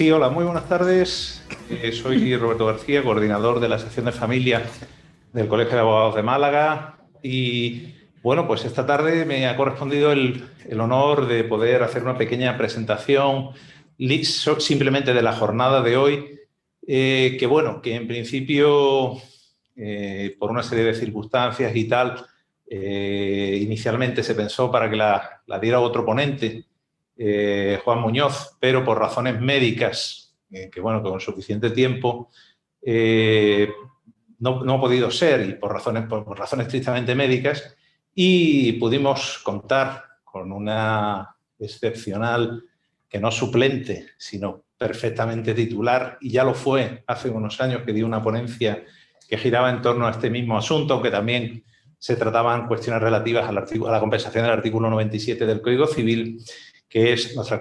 Sí, hola, muy buenas tardes. Soy Roberto García, coordinador de la sección de familia del Colegio de Abogados de Málaga. Y bueno, pues esta tarde me ha correspondido el honor de poder hacer una pequeña presentación simplemente de la jornada de hoy, que en principio, por una serie de circunstancias y tal, inicialmente se pensó para que la diera otro ponente, Juan Muñoz, pero por razones médicas, que con suficiente tiempo no ha podido ser, y por razones estrictamente médicas, y pudimos contar con una excepcional, que no suplente, sino perfectamente titular, y ya lo fue hace unos años, que dio una ponencia que giraba en torno a este mismo asunto, aunque también se trataban cuestiones relativas a la compensación del artículo 97 del Código Civil, que es nuestra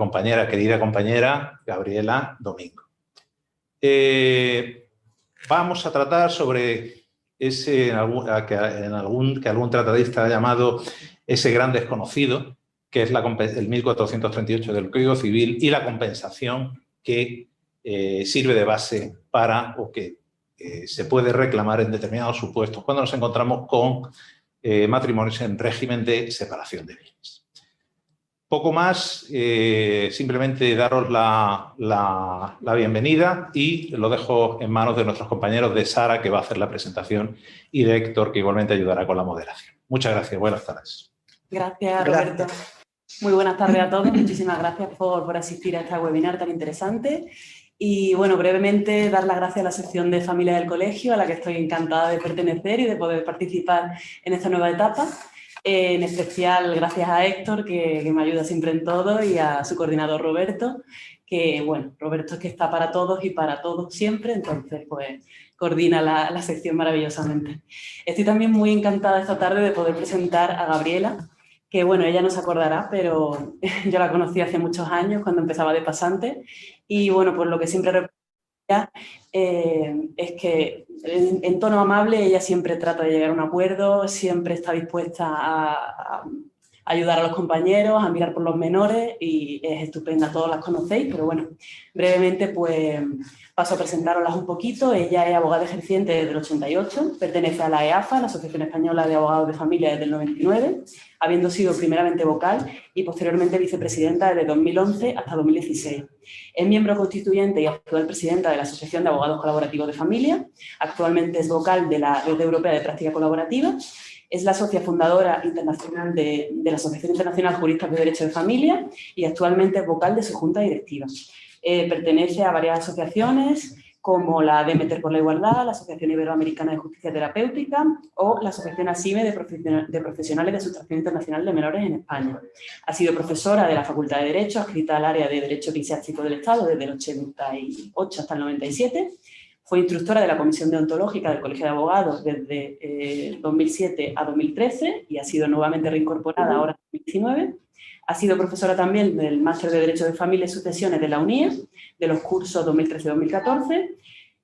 querida compañera Gabriela Domingo. Vamos a tratar sobre ese que algún tratadista ha llamado ese gran desconocido, que es el 1438 del Código Civil, y la compensación que sirve de base para, o que se puede reclamar en determinados supuestos cuando nos encontramos con matrimonios en régimen de separación de bienes. Poco más, simplemente daros la bienvenida, y lo dejo en manos de nuestros compañeros, de Sara, que va a hacer la presentación, y de Héctor, que igualmente ayudará con la moderación. Muchas gracias. Buenas tardes. Gracias, Roberto. Muy buenas tardes a todos. Muchísimas gracias por asistir a este webinar tan interesante. Y bueno, brevemente dar las gracias a la sección de familia del colegio, a la que estoy encantada de pertenecer y de poder participar en esta nueva etapa. En especial gracias a Héctor, que me ayuda siempre en todo, y a su coordinador Roberto, que Roberto es que está para todos y para todos siempre, entonces pues coordina la sección maravillosamente. Estoy también muy encantada esta tarde de poder presentar a Gabriela, que ella no se acordará, pero yo la conocí hace muchos años cuando empezaba de pasante, y por lo que siempre recuerdo es que en tono amable ella siempre trata de llegar a un acuerdo, siempre está dispuesta a ayudar a los compañeros, a mirar por los menores, y es estupenda. Todos las conocéis, pero brevemente pues paso a presentaroslas un poquito. Ella es abogada ejerciente desde el 88, pertenece a la EAFA, la Asociación Española de Abogados de Familia, desde el 99, habiendo sido primeramente vocal y posteriormente vicepresidenta desde 2011 hasta 2016. Es miembro constituyente y actual presidenta de la Asociación de Abogados Colaborativos de Familia. Actualmente es vocal de la Red Europea de Práctica Colaborativa. Es la socia fundadora internacional de la Asociación Internacional Juristas de Derecho de Familia, y actualmente es vocal de su junta directiva. Pertenece a varias asociaciones, como la Demeter por la Igualdad, la Asociación Iberoamericana de Justicia Terapéutica o la Asociación ASIME de Profesionales de Sustracción Internacional de Menores en España. Ha sido profesora de la Facultad de Derecho, adscrita al área de Derecho Eclesiástico del Estado desde el 88 hasta el 97. Fue instructora de la Comisión Deontológica del Colegio de Abogados desde 2007 a 2013 y ha sido nuevamente reincorporada ahora en 2019. Ha sido profesora también del Máster de Derecho de Familia y Sucesiones de la UNIE, de los cursos 2013-2014,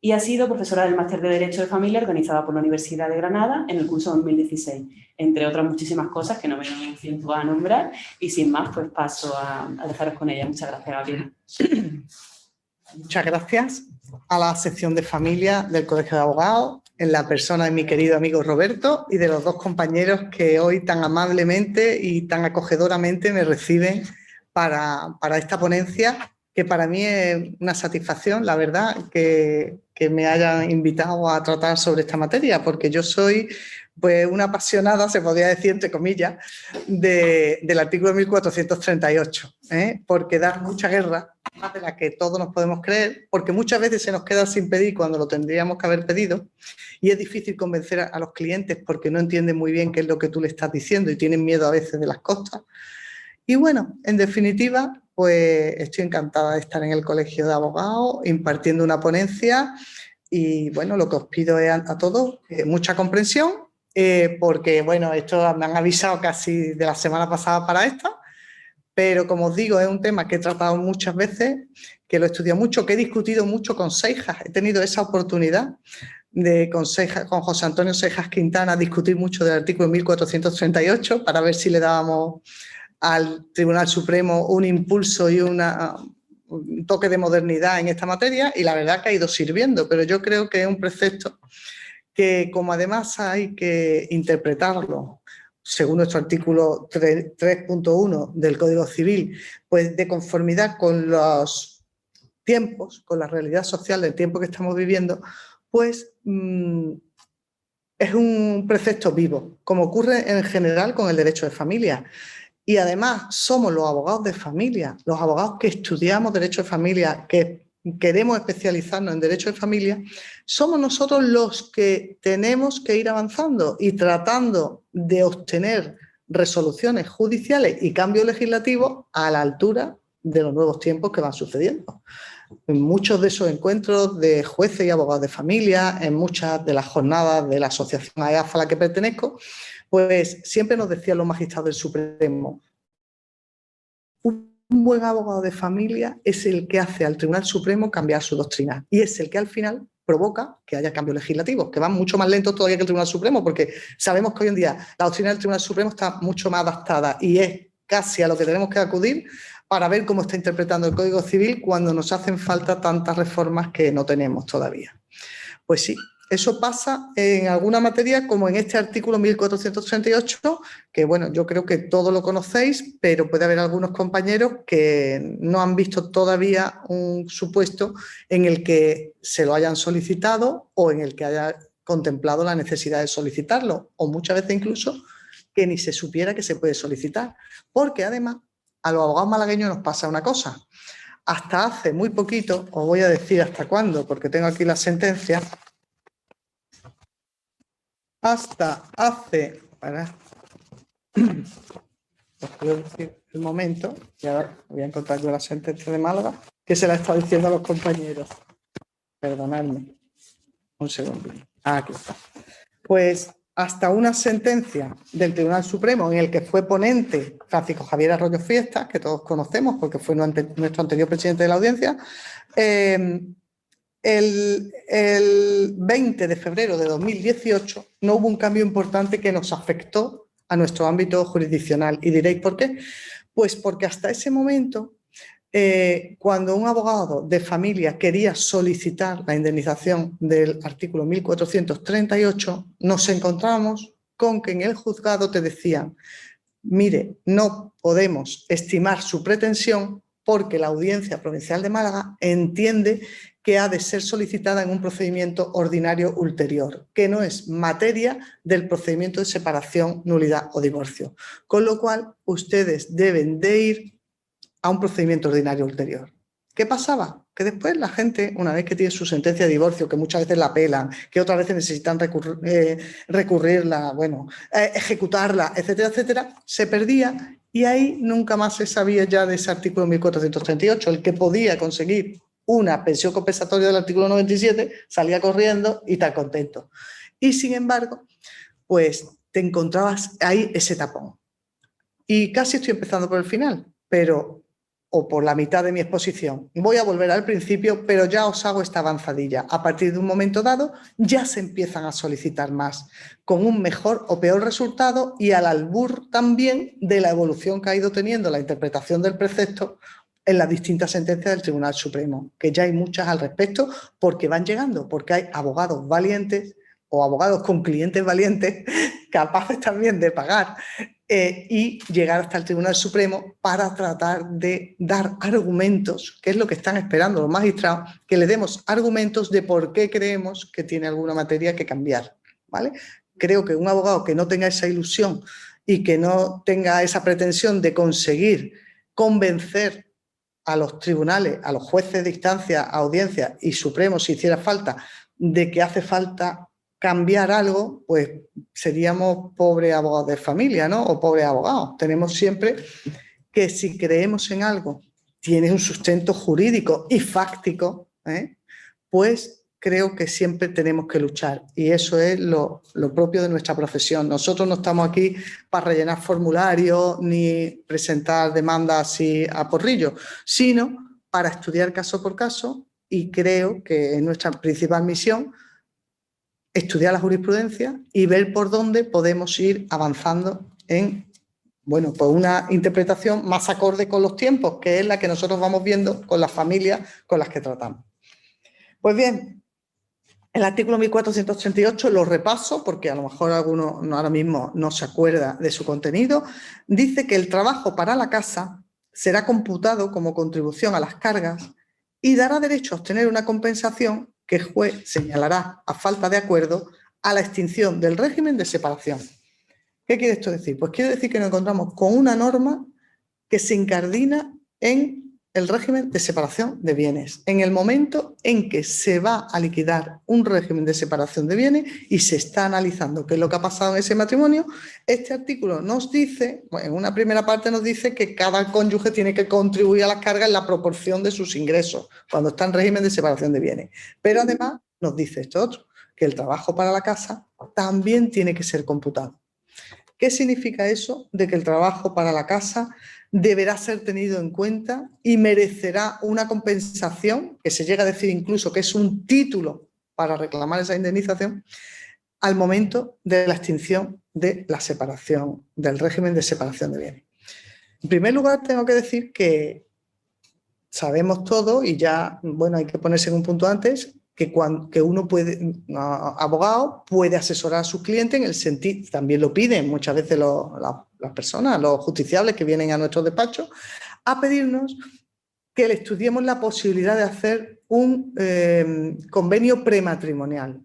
y ha sido profesora del Máster de Derecho de Familia organizada por la Universidad de Granada en el curso 2016, entre otras muchísimas cosas que no me doy tiempo a nombrar, y sin más pues paso a dejaros con ella. Muchas gracias, Gabriela. Muchas gracias a la sección de familia del Colegio de Abogados, en la persona de mi querido amigo Roberto y de los dos compañeros que hoy tan amablemente y tan acogedoramente me reciben para esta ponencia, que para mí es una satisfacción, la verdad, que me hayan invitado a tratar sobre esta materia, porque yo soy pues una apasionada, se podría decir entre comillas, del artículo 1438, porque da mucha guerra, más de la que todos nos podemos creer, porque muchas veces se nos queda sin pedir cuando lo tendríamos que haber pedido, y es difícil convencer a los clientes porque no entienden muy bien qué es lo que tú le estás diciendo y tienen miedo a veces de las costas. Y en definitiva, pues estoy encantada de estar en el Colegio de Abogados impartiendo una ponencia, y lo que os pido es a todos mucha comprensión, porque esto me han avisado casi de la semana pasada para esta, pero como os digo, es un tema que he tratado muchas veces, que lo he estudiado mucho, que he discutido mucho con Seijas. He tenido esa oportunidad de con José Antonio Seijas Quintana discutir mucho del artículo 1438 para ver si le dábamos al Tribunal Supremo un impulso y una un toque de modernidad en esta materia y la verdad que ha ido sirviendo, pero yo creo que es un precepto que, como además hay que interpretarlo según nuestro artículo 3.1 del Código Civil, pues de conformidad con los tiempos, con la realidad social del tiempo que estamos viviendo, pues es un precepto vivo, como ocurre en general con el derecho de familia. Y además somos los abogados de familia, los abogados que estudiamos derecho de familia, que queremos especializarnos en derecho de familia, somos nosotros los que tenemos que ir avanzando y tratando de obtener resoluciones judiciales y cambios legislativos a la altura de los nuevos tiempos que van sucediendo. En muchos de esos encuentros de jueces y abogados de familia, en muchas de las jornadas de la asociación AEAF a la que pertenezco, pues siempre nos decían los magistrados del Supremo: un buen abogado de familia es el que hace al Tribunal Supremo cambiar su doctrina y es el que al final provoca que haya cambios legislativos, que van mucho más lentos todavía que el Tribunal Supremo, porque sabemos que hoy en día la doctrina del Tribunal Supremo está mucho más adaptada y es casi a lo que tenemos que acudir para ver cómo está interpretando el Código Civil cuando nos hacen falta tantas reformas que no tenemos todavía. Pues sí, eso pasa en alguna materia, como en este artículo 1438, que bueno, yo creo que todos lo conocéis, pero puede haber algunos compañeros que no han visto todavía un supuesto en el que se lo hayan solicitado o en el que haya contemplado la necesidad de solicitarlo, o muchas veces incluso que ni se supiera que se puede solicitar, porque además a los abogados malagueños nos pasa una cosa. Hasta hace muy poquito, os voy a decir hasta cuándo, porque tengo aquí la sentencia. Hasta hace, os quiero decir el momento, y ahora voy a encontrar yo la sentencia de Málaga, que se la he estado diciendo a los compañeros. Perdonadme. Un segundo. Aquí está. Pues hasta una sentencia del Tribunal Supremo en el que fue ponente Francisco Javier Arroyo Fiestas, que todos conocemos porque fue nuestro anterior presidente de la audiencia, el 20 de febrero de 2018 no hubo un cambio importante que nos afectó a nuestro ámbito jurisdiccional. ¿Y diréis por qué? Pues porque hasta ese momento, cuando un abogado de familia quería solicitar la indemnización del artículo 1438, nos encontrábamos con que en el juzgado te decían: mire, no podemos estimar su pretensión porque la Audiencia Provincial de Málaga entiende que ha de ser solicitada en un procedimiento ordinario ulterior, que no es materia del procedimiento de separación, nulidad o divorcio. Con lo cual, ustedes deben de ir a un procedimiento ordinario ulterior. ¿Qué pasaba? Que después la gente, una vez que tiene su sentencia de divorcio, que muchas veces la apelan, que otras veces necesitan recurrirla, bueno, ejecutarla, etcétera, etcétera, se perdía y ahí nunca más se sabía ya de ese artículo 1438. El que podía conseguir una pensión compensatoria del artículo 97 salía corriendo y tan contento. Y sin embargo, pues te encontrabas ahí ese tapón. Y casi estoy empezando por el final, o por la mitad de mi exposición. Voy a volver al principio, pero ya os hago esta avanzadilla. A partir de un momento dado, ya se empiezan a solicitar más, con un mejor o peor resultado y al albur también de la evolución que ha ido teniendo la interpretación del precepto en las distintas sentencias del Tribunal Supremo, que ya hay muchas al respecto, porque van llegando, porque hay abogados valientes o abogados con clientes valientes capaces también de pagar y llegar hasta el Tribunal Supremo para tratar de dar argumentos, que es lo que están esperando los magistrados, que le demos argumentos de por qué creemos que tiene alguna materia que cambiar, ¿vale? Creo que un abogado que no tenga esa ilusión y que no tenga esa pretensión de conseguir convencer a los tribunales, a los jueces de instancia, audiencia y Supremo, si hiciera falta, de que hace falta cambiar algo, pues seríamos pobres abogados de familia, ¿no? O pobres abogados. Tenemos siempre que si creemos en algo, tiene un sustento jurídico y fáctico, pues creo que siempre tenemos que luchar. Y eso es lo propio de nuestra profesión. Nosotros no estamos aquí para rellenar formularios ni presentar demandas así a porrillo, sino para estudiar caso por caso, y creo que es nuestra principal misión estudiar la jurisprudencia y ver por dónde podemos ir avanzando en Bueno, pues una interpretación más acorde con los tiempos, que es la que nosotros vamos viendo con las familias con las que tratamos. Pues bien, el artículo 1438 lo repaso porque a lo mejor alguno ahora mismo no se acuerda de su contenido. Dice que el trabajo para la casa será computado como contribución a las cargas y dará derecho a obtener una compensación que el juez señalará, a falta de acuerdo, a la extinción del régimen de separación. ¿Qué quiere esto decir? Pues quiere decir que nos encontramos con una norma que se incardina en el régimen de separación de bienes. En el momento en que se va a liquidar un régimen de separación de bienes y se está analizando qué es lo que ha pasado en ese matrimonio, este artículo nos dice, bueno, en una primera parte nos dice que cada cónyuge tiene que contribuir a las cargas en la proporción de sus ingresos cuando está en régimen de separación de bienes. Pero además nos dice esto otro, que el trabajo para la casa también tiene que ser computado. ¿Qué significa eso de que el trabajo para la casa deberá ser tenido en cuenta y merecerá una compensación, que se llega a decir incluso que es un título para reclamar esa indemnización, al momento de la extinción de la separación, del régimen de separación de bienes? En primer lugar, tengo que decir que sabemos todo y ya, bueno, hay que ponerse en un punto antes, que uno puede, abogado, puede asesorar a sus clientes en el sentido, también lo piden muchas veces las personas, los justiciables que vienen a nuestros despachos, a pedirnos que le estudiemos la posibilidad de hacer un convenio prematrimonial.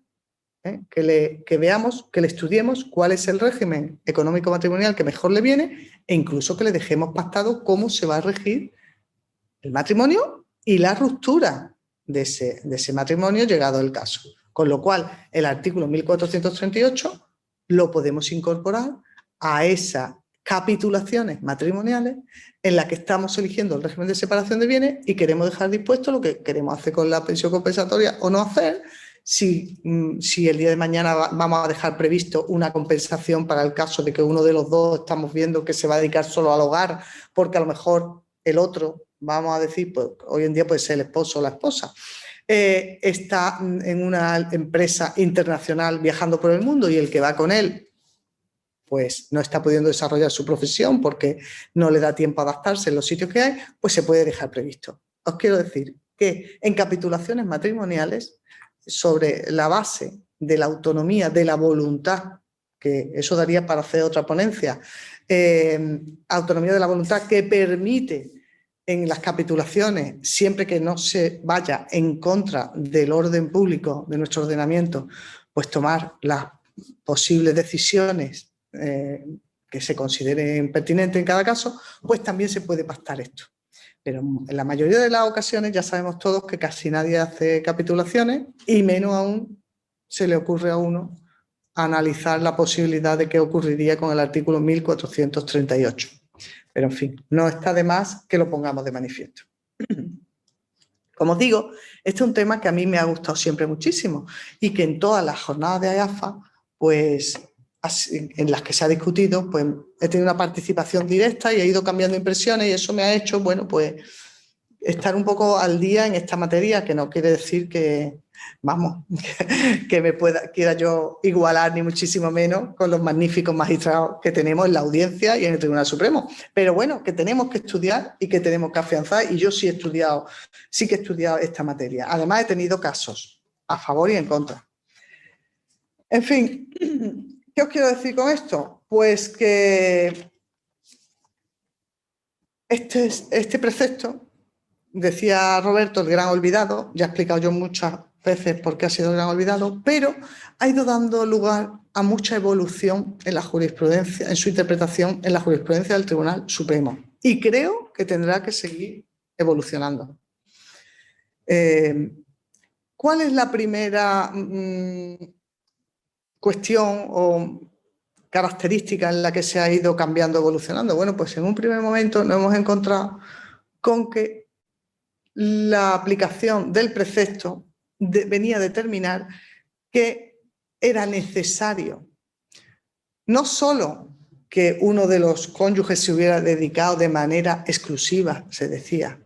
Que veamos, que le estudiemos cuál es el régimen económico matrimonial que mejor le viene e incluso que le dejemos pactado cómo se va a regir el matrimonio y la ruptura de ese matrimonio llegado el caso. Con lo cual, el artículo 1438 lo podemos incorporar a esas capitulaciones matrimoniales en las que estamos eligiendo el régimen de separación de bienes y queremos dejar dispuesto lo que queremos hacer con la pensión compensatoria o no hacer, si el día de mañana vamos a dejar previsto una compensación para el caso de que uno de los dos estamos viendo que se va a dedicar solo al hogar, porque a lo mejor el otro, vamos a decir, pues hoy en día puede ser el esposo o la esposa, está en una empresa internacional viajando por el mundo y el que va con él pues no está pudiendo desarrollar su profesión porque no le da tiempo a adaptarse en los sitios que hay, pues se puede dejar previsto. Os quiero decir que en capitulaciones matrimoniales, sobre la base de la autonomía, de la voluntad, que eso daría para hacer otra ponencia, autonomía de la voluntad que permite en las capitulaciones, siempre que no se vaya en contra del orden público, de nuestro ordenamiento, pues tomar las posibles decisiones que se consideren pertinentes en cada caso, pues también se puede pactar esto. Pero en la mayoría de las ocasiones ya sabemos todos que casi nadie hace capitulaciones y menos aún se le ocurre a uno analizar la posibilidad de qué ocurriría con el artículo 1438. Pero en fin, no está de más que lo pongamos de manifiesto. Como os digo, este es un tema que a mí me ha gustado siempre muchísimo y que en todas las jornadas de AIAFA, pues en las que se ha discutido, pues he tenido una participación directa y he ido cambiando impresiones y eso me ha hecho, bueno, pues estar un poco al día en esta materia, que no quiere decir que, vamos, que quiera yo igualar ni muchísimo menos con los magníficos magistrados que tenemos en la audiencia y en el Tribunal Supremo. Pero bueno, que tenemos que estudiar y que tenemos que afianzar y yo sí que he estudiado esta materia. Además he tenido casos a favor y en contra. En fin, ¿qué os quiero decir con esto? Pues que este precepto, decía Roberto, el gran olvidado, ya he explicado yo muchas veces por qué ha sido el gran olvidado, pero ha ido dando lugar a mucha evolución en la jurisprudencia, en su interpretación en la jurisprudencia del Tribunal Supremo. Y creo que tendrá que seguir evolucionando. ¿Cuál es la primera cuestión o característica en la que se ha ido cambiando, evolucionando? Bueno, pues en un primer momento nos hemos encontrado con que la aplicación del precepto venía a determinar que era necesario no solo que uno de los cónyuges se hubiera dedicado de manera exclusiva, se decía,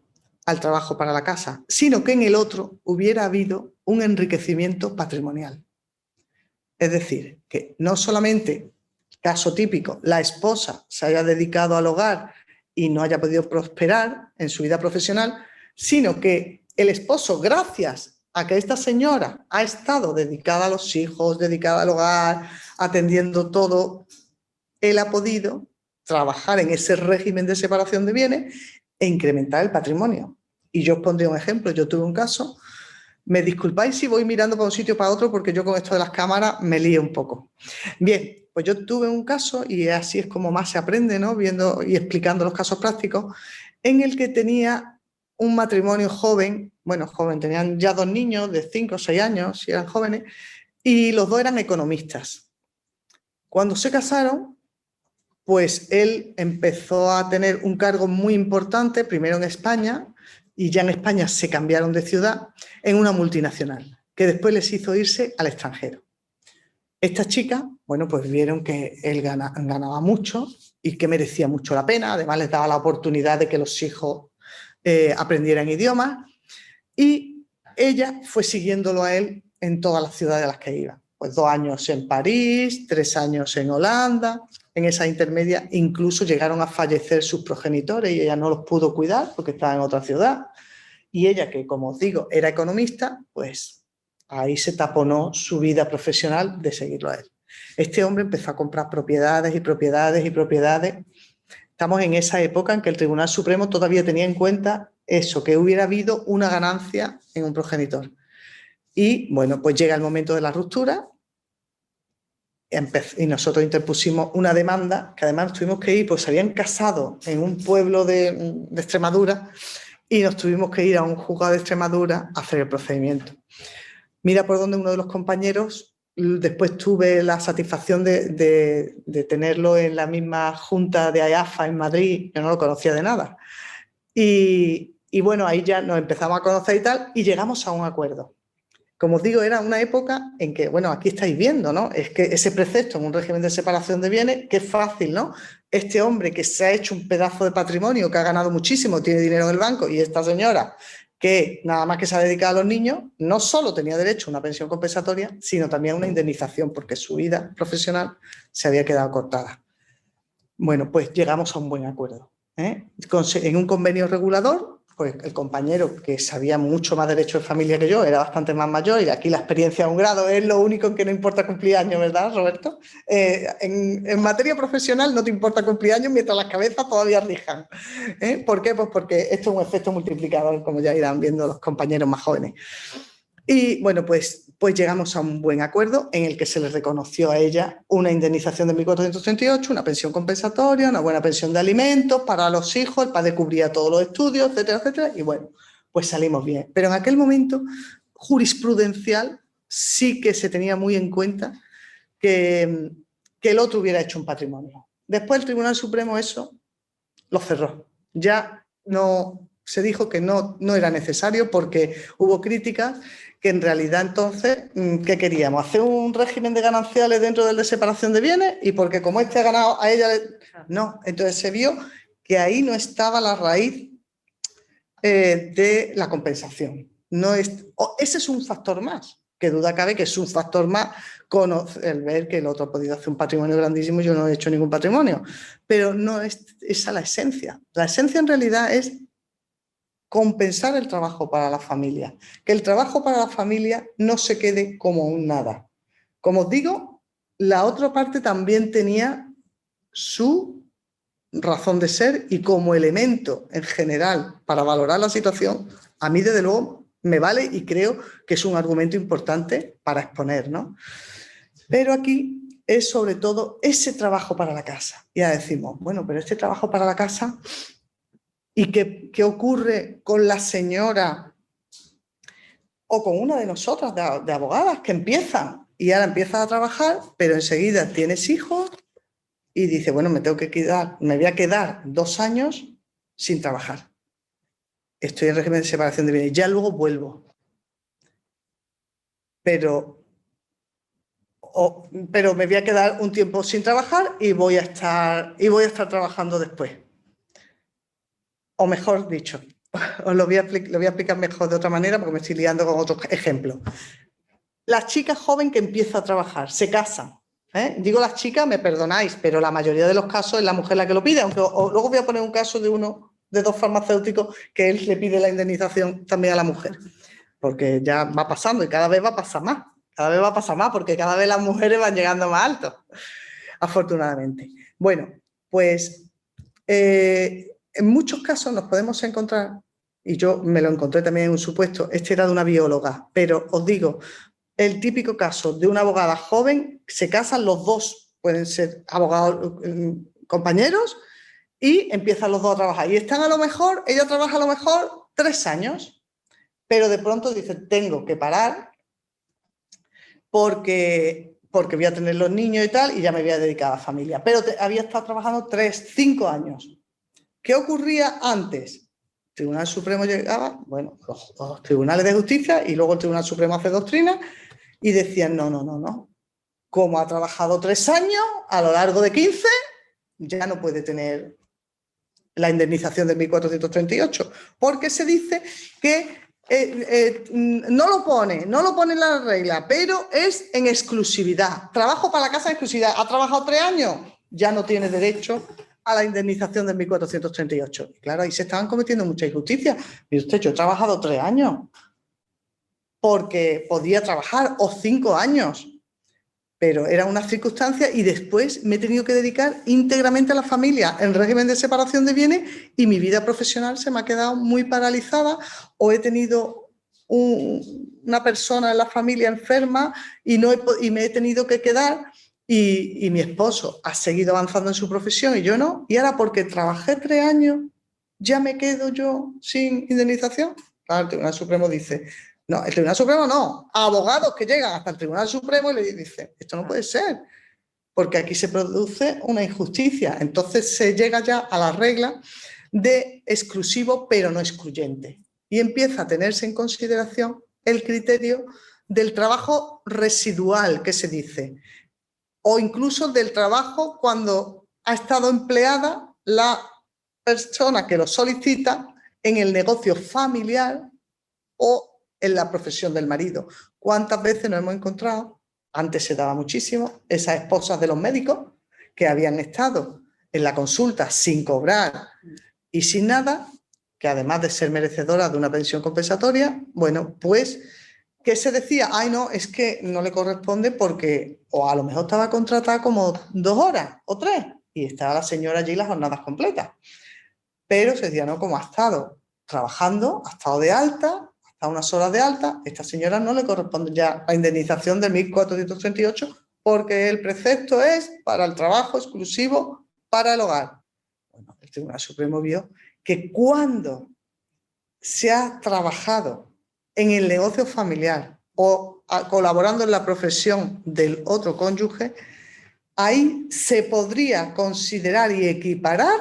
al trabajo para la casa, sino que en el otro hubiera habido un enriquecimiento patrimonial. Es decir, que no solamente caso típico, la esposa se haya dedicado al hogar y no haya podido prosperar en su vida profesional, sino que el esposo, gracias a que esta señora ha estado dedicada a los hijos, dedicada al hogar, atendiendo todo, él ha podido trabajar en ese régimen de separación de bienes e incrementar el patrimonio. Y yo os pondré un ejemplo. Yo tuve un caso, me disculpáis si voy mirando para un sitio para otro porque yo con esto de las cámaras me lío un poco. Bien, pues yo tuve un caso, y así es como más se aprende, ¿no? Viendo y explicando los casos prácticos, en el que tenía un matrimonio joven, bueno, joven, tenían ya 2 niños de 5 o 6 años, si eran jóvenes, y los dos eran economistas. Cuando se casaron, pues él empezó a tener un cargo muy importante, primero en España, y ya en España se cambiaron de ciudad, en una multinacional, que después les hizo irse al extranjero. Estas chicas, bueno, pues vieron que él ganaba mucho y que merecía mucho la pena, además les daba la oportunidad de que los hijos aprendieran idiomas, y ella fue siguiéndolo a él en todas las ciudades a las que iba. Pues 2 años en París, 3 años en Holanda, en esa intermedia incluso llegaron a fallecer sus progenitores y ella no los pudo cuidar porque estaba en otra ciudad. Y ella, que como os digo, era economista, pues ahí se taponó su vida profesional de seguirlo a él. Este hombre empezó a comprar propiedades y propiedades y propiedades. Estamos en esa época en que el Tribunal Supremo todavía tenía en cuenta eso, que hubiera habido una ganancia en un progenitor. Y bueno, pues llega el momento de la ruptura y nosotros interpusimos una demanda, que además tuvimos que ir, pues se habían casado en un pueblo de Extremadura y nos tuvimos que ir a un juzgado de Extremadura a hacer el procedimiento. Mira por dónde uno de los compañeros, después tuve la satisfacción de tenerlo en la misma junta de AEAFA en Madrid, yo no lo conocía de nada. Y bueno, ahí ya nos empezamos a conocer y tal, y llegamos a un acuerdo. Como os digo, era una época en que, bueno, aquí estáis viendo, ¿no? Es que ese precepto en un régimen de separación de bienes, qué fácil, ¿no? Este hombre que se ha hecho un pedazo de patrimonio, que ha ganado muchísimo, tiene dinero en el banco, y esta señora que nada más que se ha dedicado a los niños, no solo tenía derecho a una pensión compensatoria, sino también a una indemnización, porque su vida profesional se había quedado cortada. Bueno, pues llegamos a un buen acuerdo, ¿eh? En un convenio regulador, pues el compañero, que sabía mucho más derecho de familia que yo, era bastante más mayor, y aquí la experiencia a un grado es lo único en que no importa cumplir años, ¿verdad, Roberto? En materia profesional no te importa cumplir años mientras las cabezas todavía rijan. ¿Por qué? Pues porque esto es un efecto multiplicador, como ya irán viendo los compañeros más jóvenes. Y bueno, pues llegamos a un buen acuerdo en el que se le reconoció a ella una indemnización de 1.438, una pensión compensatoria, una buena pensión de alimentos para los hijos, el padre cubría todos los estudios, etcétera, etcétera, y bueno, pues salimos bien. Pero en aquel momento, jurisprudencial, sí que se tenía muy en cuenta que el otro hubiera hecho un patrimonio. Después el Tribunal Supremo eso lo cerró. Ya no se dijo que no era necesario porque hubo críticas que en realidad entonces, ¿qué queríamos? ¿Hacer un régimen de gananciales dentro del de separación de bienes? Y porque como este ha ganado a ella... No, entonces se vio que ahí no estaba la raíz de la compensación. No es, ese es un factor más, que duda cabe que es un factor más el ver que el otro ha podido hacer un patrimonio grandísimo y yo no he hecho ningún patrimonio. Pero no es esa la esencia. La esencia en realidad es compensar el trabajo para la familia, que el trabajo para la familia no se quede como un nada. Como os digo, la otra parte también tenía su razón de ser y como elemento en general para valorar la situación, a mí desde luego me vale y creo que es un argumento importante para exponer, ¿no? Pero aquí es sobre todo ese trabajo para la casa. Ya decimos, bueno, pero este trabajo para la casa... ¿Y qué ocurre con la señora o con una de nosotras, de abogadas, que empiezan y ahora empiezas a trabajar, pero enseguida tienes hijos y dices, bueno, me voy a quedar 2 años sin trabajar. Estoy en régimen de separación de bienes, ya luego vuelvo. Pero me voy a quedar un tiempo sin trabajar y voy a estar trabajando después. O mejor dicho, os lo voy a explicar mejor de otra manera porque me estoy liando con otro ejemplo. La chica joven que empieza a trabajar, se casa, Digo las chicas, me perdonáis, pero la mayoría de los casos es la mujer la que lo pide, aunque luego voy a poner un caso de dos farmacéuticos que él le pide la indemnización también a la mujer, porque ya va pasando y cada vez va a pasar más, porque cada vez las mujeres van llegando más alto, afortunadamente. Bueno, pues en muchos casos nos podemos encontrar, y yo me lo encontré también en un supuesto, este era de una bióloga, pero os digo, el típico caso de una abogada joven, se casan los dos, pueden ser abogados compañeros, y empiezan los dos a trabajar. Y están a lo mejor, ella trabaja a lo mejor 3 años, pero de pronto dice, tengo que parar porque voy a tener los niños y tal, y ya me voy a dedicar a la familia. Pero había estado trabajando 5 años. ¿Qué ocurría antes? El Tribunal Supremo llegaba, bueno, los tribunales de justicia y luego el Tribunal Supremo hace doctrina y decían, no. Como ha trabajado 3 años, a lo largo de 15, ya no puede tener la indemnización de 1.438, porque se dice que no lo pone en la regla, pero es en exclusividad. Trabajo para la casa en exclusividad. Ha trabajado 3 años, ya no tiene derecho a la indemnización de 1.438. Y claro, ahí se estaban cometiendo muchas injusticias. Mire usted, yo he trabajado 3 años porque podía trabajar, o 5 años, pero era una circunstancia y después me he tenido que dedicar íntegramente a la familia en régimen de separación de bienes y mi vida profesional se me ha quedado muy paralizada o he tenido una persona en la familia enferma y me he tenido que quedar y mi esposo ha seguido avanzando en su profesión y yo no, y ahora porque trabajé 3 años ya me quedo yo sin indemnización. Claro, el Tribunal Supremo dice... No, el Tribunal Supremo no. Abogados que llegan hasta el Tribunal Supremo y le dicen, esto no puede ser, porque aquí se produce una injusticia. Entonces se llega ya a la regla de exclusivo pero no excluyente. Y empieza a tenerse en consideración el criterio del trabajo residual, que se dice, o incluso del trabajo cuando ha estado empleada la persona que lo solicita en el negocio familiar o en la profesión del marido. ¿Cuántas veces nos hemos encontrado? Antes se daba muchísimo, esas esposas de los médicos que habían estado en la consulta sin cobrar y sin nada, que además de ser merecedoras de una pensión compensatoria, bueno, pues que se decía, ay no, es que no le corresponde porque o a lo mejor estaba contratada como 2 horas o 3 y estaba la señora allí las jornadas completas. Pero se decía, no, como ha estado trabajando, ha estado de alta, a unas horas de alta, esta señora no le corresponde ya la indemnización de 1.438 porque el precepto es para el trabajo exclusivo para el hogar. Bueno, el Tribunal Supremo vio que cuando se ha trabajado en el negocio familiar o colaborando en la profesión del otro cónyuge, ahí se podría considerar y equiparar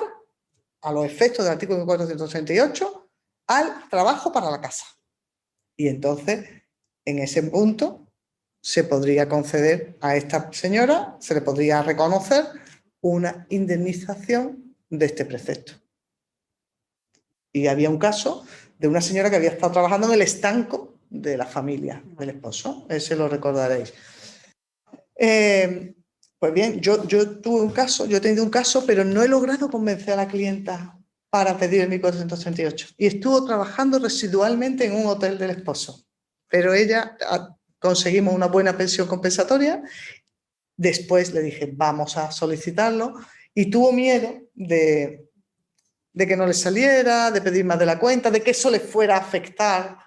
a los efectos del artículo 1438 al trabajo para la casa. Y entonces, en ese punto, se podría conceder a esta señora, se le podría reconocer una indemnización de este precepto. Y había un caso de una señora que había estado trabajando en el estanco de la familia del esposo, ese lo recordaréis. Pues bien, yo he tenido un caso, pero no he logrado convencer a la clienta para pedir el 1.438. Y estuvo trabajando residualmente en un hotel del esposo. Pero ella, conseguimos una buena pensión compensatoria. Después le dije, vamos a solicitarlo. Y tuvo miedo de que no le saliera, de pedir más de la cuenta, de que eso le fuera a afectar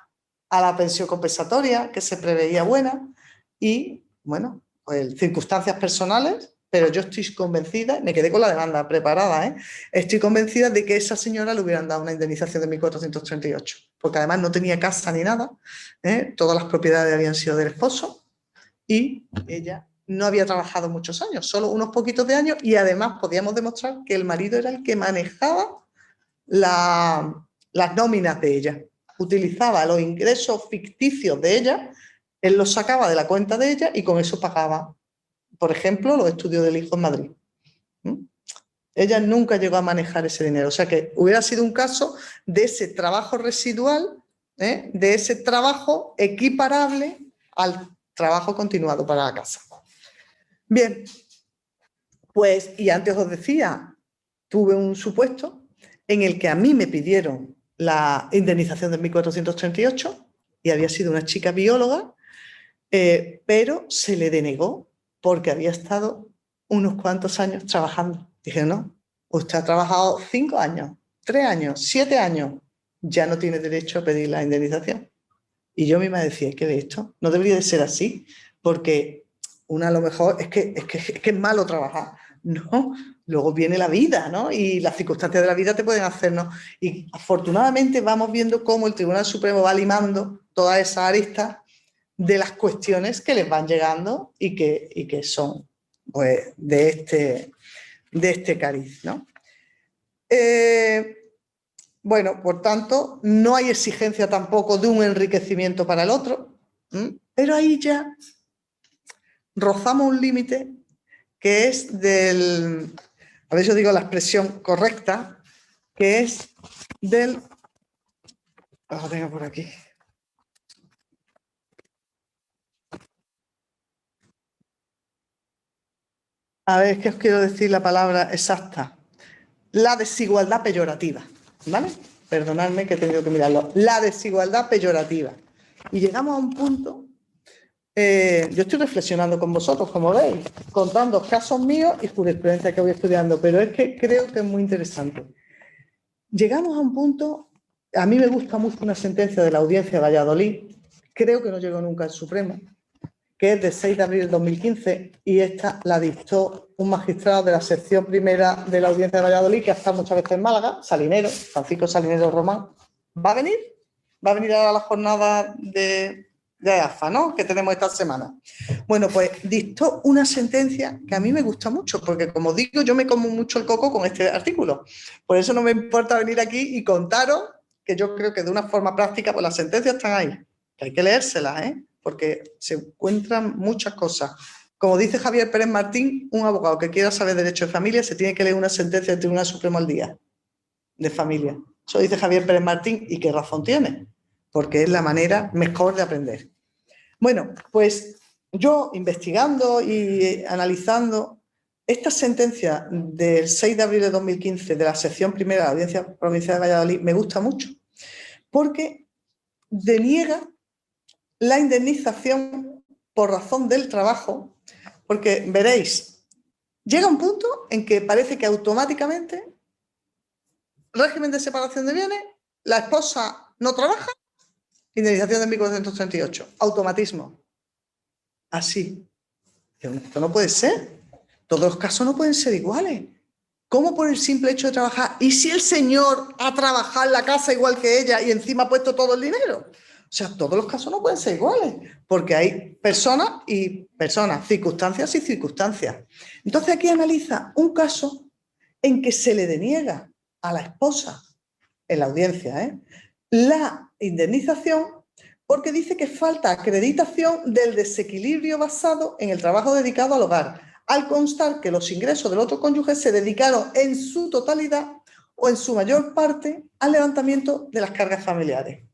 a la pensión compensatoria, que se preveía buena. Y, bueno, pues circunstancias personales, pero yo estoy convencida, me quedé con la demanda preparada, estoy convencida de que a esa señora le hubieran dado una indemnización de 1.438, porque además no tenía casa ni nada, todas las propiedades habían sido del esposo y ella no había trabajado muchos años, solo unos poquitos de años, y además podíamos demostrar que el marido era el que manejaba las nóminas de ella, utilizaba los ingresos ficticios de ella, él los sacaba de la cuenta de ella y con eso pagaba, por ejemplo, los estudios del hijo en Madrid. Ella nunca llegó a manejar ese dinero. O sea que hubiera sido un caso de ese trabajo residual, de ese trabajo equiparable al trabajo continuado para la casa. Bien, pues, y antes os decía, tuve un supuesto en el que a mí me pidieron la indemnización de 1438 y había sido una chica bióloga, pero se le denegó porque había estado unos cuantos años trabajando. Dije, no, usted ha trabajado 5 años, 3 años, 7 años, ya no tiene derecho a pedir la indemnización. Y yo misma decía, ¿qué de esto? No debería de ser así, porque una a lo mejor es que es malo trabajar. No, luego viene la vida, ¿no? Y las circunstancias de la vida te pueden hacer, ¿no? Y afortunadamente vamos viendo cómo el Tribunal Supremo va limando todas esas aristas de las cuestiones que les van llegando y que son, pues, de este cariz, ¿no? Bueno, por tanto, no hay exigencia tampoco de un enriquecimiento para el otro, pero ahí ya rozamos un límite que es del, a ver si os digo la expresión correcta, que es del, lo tengo por aquí. A ver, es que os quiero decir la palabra exacta. La desigualdad peyorativa, ¿vale? Perdonadme que he tenido que mirarlo. La desigualdad peyorativa. Y llegamos a un punto, yo estoy reflexionando con vosotros, como veis, contando casos míos y jurisprudencia que voy estudiando, pero es que creo que es muy interesante. Llegamos a un punto, a mí me gusta mucho una sentencia de la Audiencia de Valladolid, creo que no llegó nunca al Supremo, que es de 6 de abril de 2015, y esta la dictó un magistrado de la sección primera de la Audiencia de Valladolid, que ha estado muchas veces en Málaga, Salinero, Francisco Salinero Román. ¿Va a venir? Va a venir a la jornada de AFA, ¿no?, que tenemos esta semana. Bueno, pues dictó una sentencia que a mí me gusta mucho, porque como digo, yo me como mucho el coco con este artículo. Por eso no me importa venir aquí y contaros que yo creo que de una forma práctica, pues las sentencias están ahí, que hay que leérselas, porque se encuentran muchas cosas. Como dice Javier Pérez Martín, un abogado que quiera saber derecho de familia se tiene que leer una sentencia del Tribunal Supremo al día de familia. Eso dice Javier Pérez Martín, y qué razón tiene, porque es la manera mejor de aprender. Bueno, pues yo investigando y analizando esta sentencia del 6 de abril de 2015 de la sección primera de la Audiencia Provincial de Valladolid me gusta mucho, porque deniega la indemnización por razón del trabajo, porque veréis, llega un punto en que parece que automáticamente, régimen de separación de bienes, la esposa no trabaja, indemnización de 1438, automatismo. Así. Esto no puede ser. Todos los casos no pueden ser iguales. ¿Cómo por el simple hecho de trabajar? ¿Y si el señor ha trabajado en la casa igual que ella y encima ha puesto todo el dinero? O sea, todos los casos no pueden ser iguales, porque hay personas y personas, circunstancias y circunstancias. Entonces aquí analiza un caso en que se le deniega a la esposa, en la audiencia, la indemnización, porque dice que falta acreditación del desequilibrio basado en el trabajo dedicado al hogar, al constar que los ingresos del otro cónyuge se dedicaron en su totalidad o en su mayor parte al levantamiento de las cargas familiares.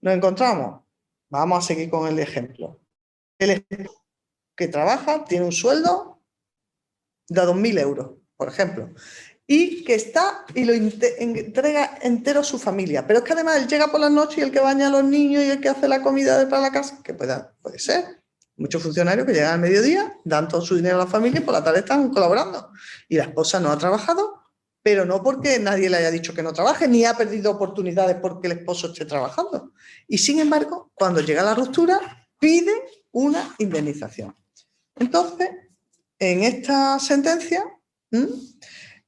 Nos encontramos, vamos a seguir con el ejemplo, el que trabaja, tiene un sueldo de 2.000 euros, por ejemplo, y que está y lo entrega entero a su familia, pero es que además él llega por la noche y el que baña a los niños y el que hace la comida para la casa, que puede ser. Muchos funcionarios que llegan al mediodía, dan todo su dinero a la familia y por la tarde están colaborando. Y la esposa no ha trabajado, pero no porque nadie le haya dicho que no trabaje, ni ha perdido oportunidades porque el esposo esté trabajando. Y sin embargo, cuando llega la ruptura, pide una indemnización. Entonces, en esta sentencia,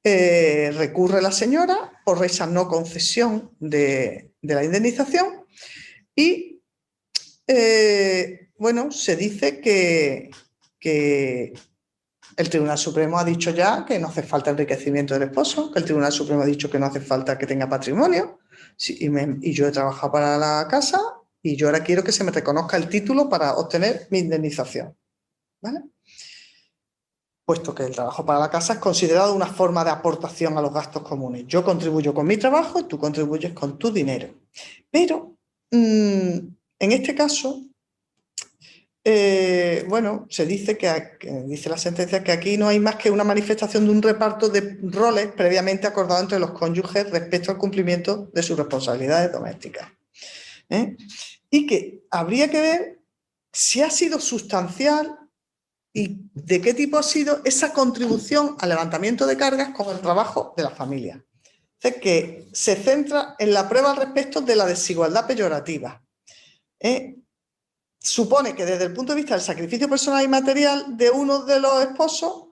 recurre la señora por esa no concesión de la indemnización y, bueno, se dice que el Tribunal Supremo ha dicho ya que no hace falta enriquecimiento del esposo, que el Tribunal Supremo ha dicho que no hace falta que tenga patrimonio, y yo he trabajado para la casa y yo ahora quiero que se me reconozca el título para obtener mi indemnización, ¿vale? Puesto que el trabajo para la casa es considerado una forma de aportación a los gastos comunes. Yo contribuyo con mi trabajo y tú contribuyes con tu dinero. Pero, en este caso, bueno, se dice dice la sentencia que aquí no hay más que una manifestación de un reparto de roles previamente acordado entre los cónyuges respecto al cumplimiento de sus responsabilidades domésticas. Y que habría que ver si ha sido sustancial y de qué tipo ha sido esa contribución al levantamiento de cargas con el trabajo de la familia. Es que se centra en la prueba al respecto de la desigualdad peyorativa. Supone que desde el punto de vista del sacrificio personal y material de uno de los esposos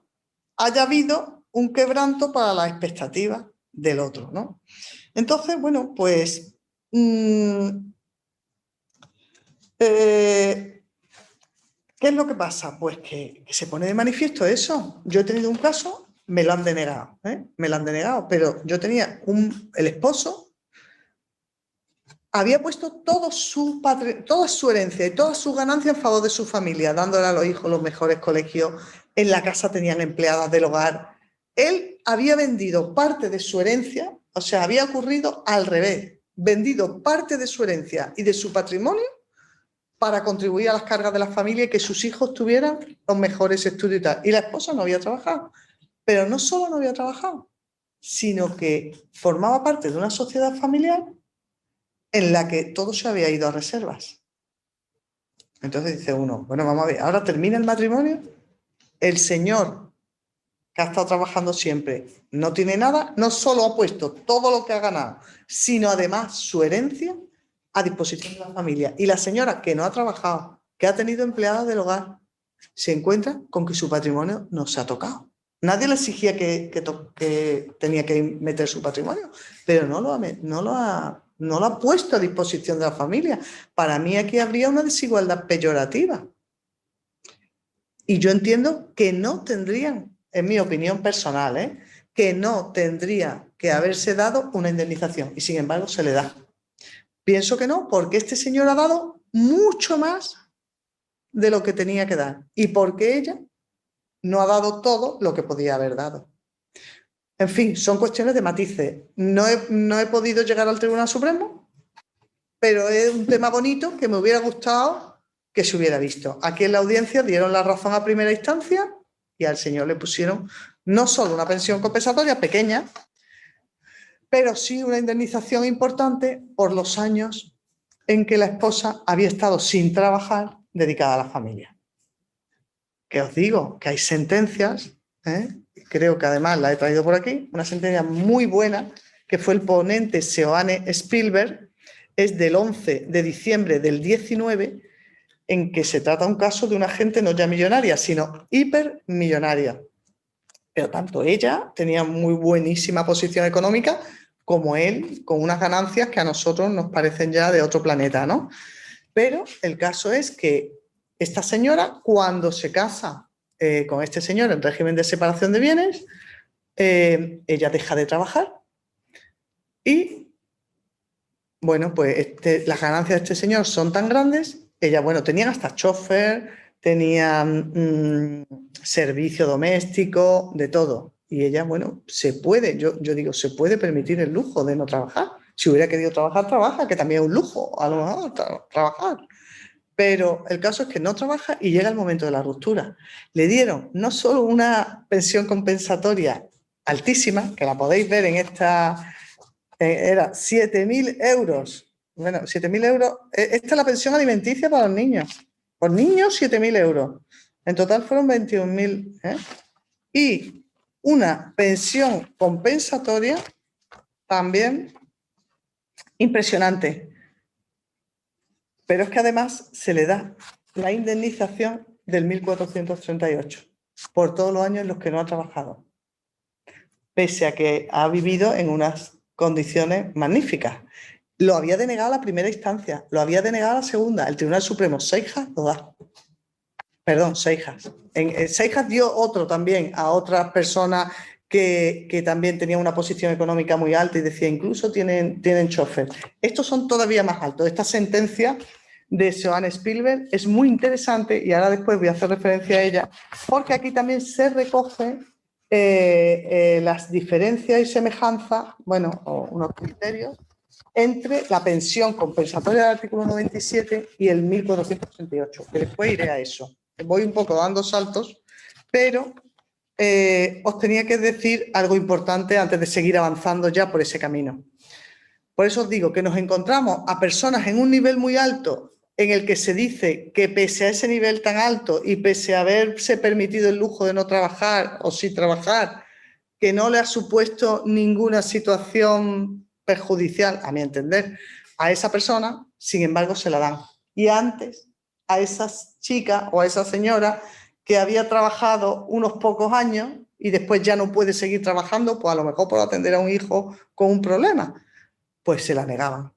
haya habido un quebranto para las expectativas del otro, ¿no? Entonces, bueno, pues ¿qué es lo que pasa? Pues que se pone de manifiesto eso. Yo he tenido un caso, me lo han denegado, me lo han denegado, pero yo tenía el esposo había puesto toda su herencia y toda su ganancia en favor de su familia, dándole a los hijos los mejores colegios, en la casa tenían empleadas del hogar. Él había vendido parte de su herencia, o sea, había ocurrido al revés, vendido parte de su herencia y de su patrimonio para contribuir a las cargas de la familia y que sus hijos tuvieran los mejores estudios y tal. Y la esposa no había trabajado. Pero no solo no había trabajado, sino que formaba parte de una sociedad familiar en la que todo se había ido a reservas. Entonces dice uno, bueno, vamos a ver, ahora termina el matrimonio, el señor que ha estado trabajando siempre no tiene nada, no solo ha puesto todo lo que ha ganado, sino además su herencia a disposición de la familia. Y la señora que no ha trabajado, que ha tenido empleadas del hogar, se encuentra con que su patrimonio no se ha tocado. Nadie le exigía que tenía que meter su patrimonio, pero no lo ha puesto a disposición de la familia. Para mí aquí habría una desigualdad peyorativa. Y yo entiendo que no tendrían, en mi opinión personal, que no tendría que haberse dado una indemnización. Y sin embargo se le da. Pienso que no, porque este señor ha dado mucho más de lo que tenía que dar. Y porque ella no ha dado todo lo que podía haber dado. En fin, son cuestiones de matices. No he podido llegar al Tribunal Supremo, pero es un tema bonito que me hubiera gustado que se hubiera visto. Aquí en la audiencia dieron la razón a primera instancia y al señor le pusieron no solo una pensión compensatoria pequeña, pero sí una indemnización importante por los años en que la esposa había estado sin trabajar dedicada a la familia. Que os digo que hay sentencias, creo que además la he traído por aquí, una sentencia muy buena, que fue el ponente Seoane Spielberg, es del 11 de diciembre del 19, en que se trata un caso de una gente no ya millonaria, sino hipermillonaria. Pero tanto ella tenía muy buenísima posición económica, como él, con unas ganancias que a nosotros nos parecen ya de otro planeta, ¿no? Pero el caso es que esta señora, cuando se casa con este señor en régimen de separación de bienes, ella deja de trabajar y, bueno, pues las ganancias de este señor son tan grandes, ella, bueno, tenían hasta chofer, tenían servicio doméstico, de todo. Y ella, bueno, se puede, yo digo, se puede permitir el lujo de no trabajar. Si hubiera querido trabajar, trabaja, que también es un lujo, a lo mejor, trabajar. Pero el caso es que no trabaja y llega el momento de la ruptura. Le dieron no solo una pensión compensatoria altísima, que la podéis ver en esta, era 7.000 euros. Bueno, 7.000 euros, esta es la pensión alimenticia para los niños. Por niños, 7.000 euros. En total fueron 21.000. Y una pensión compensatoria también impresionante. Pero es que además se le da la indemnización del 1438 por todos los años en los que no ha trabajado, pese a que ha vivido en unas condiciones magníficas. Lo había denegado a la primera instancia, lo había denegado a la segunda. El Tribunal Supremo, Seijas, lo da. Perdón, Seijas. Seijas dio otro también a otras personas que también tenían una posición económica muy alta y decía, incluso tienen chofer. Estos son todavía más altos. Esta sentencia de Seoane Spielberg es muy interesante y ahora después voy a hacer referencia a ella, porque aquí también se recogen las diferencias y semejanzas, bueno, o unos criterios entre la pensión compensatoria del artículo 97 y el 1438, que después iré a eso. Voy un poco dando saltos, pero os tenía que decir algo importante antes de seguir avanzando ya por ese camino. Por eso os digo que nos encontramos a personas en un nivel muy alto en el que se dice que pese a ese nivel tan alto y pese a haberse permitido el lujo de no trabajar o sí trabajar, que no le ha supuesto ninguna situación perjudicial, a mi entender, a esa persona, sin embargo se la dan. Y antes a esa chica o a esa señora que había trabajado unos pocos años y después ya no puede seguir trabajando, pues a lo mejor por atender a un hijo con un problema, pues se la negaban.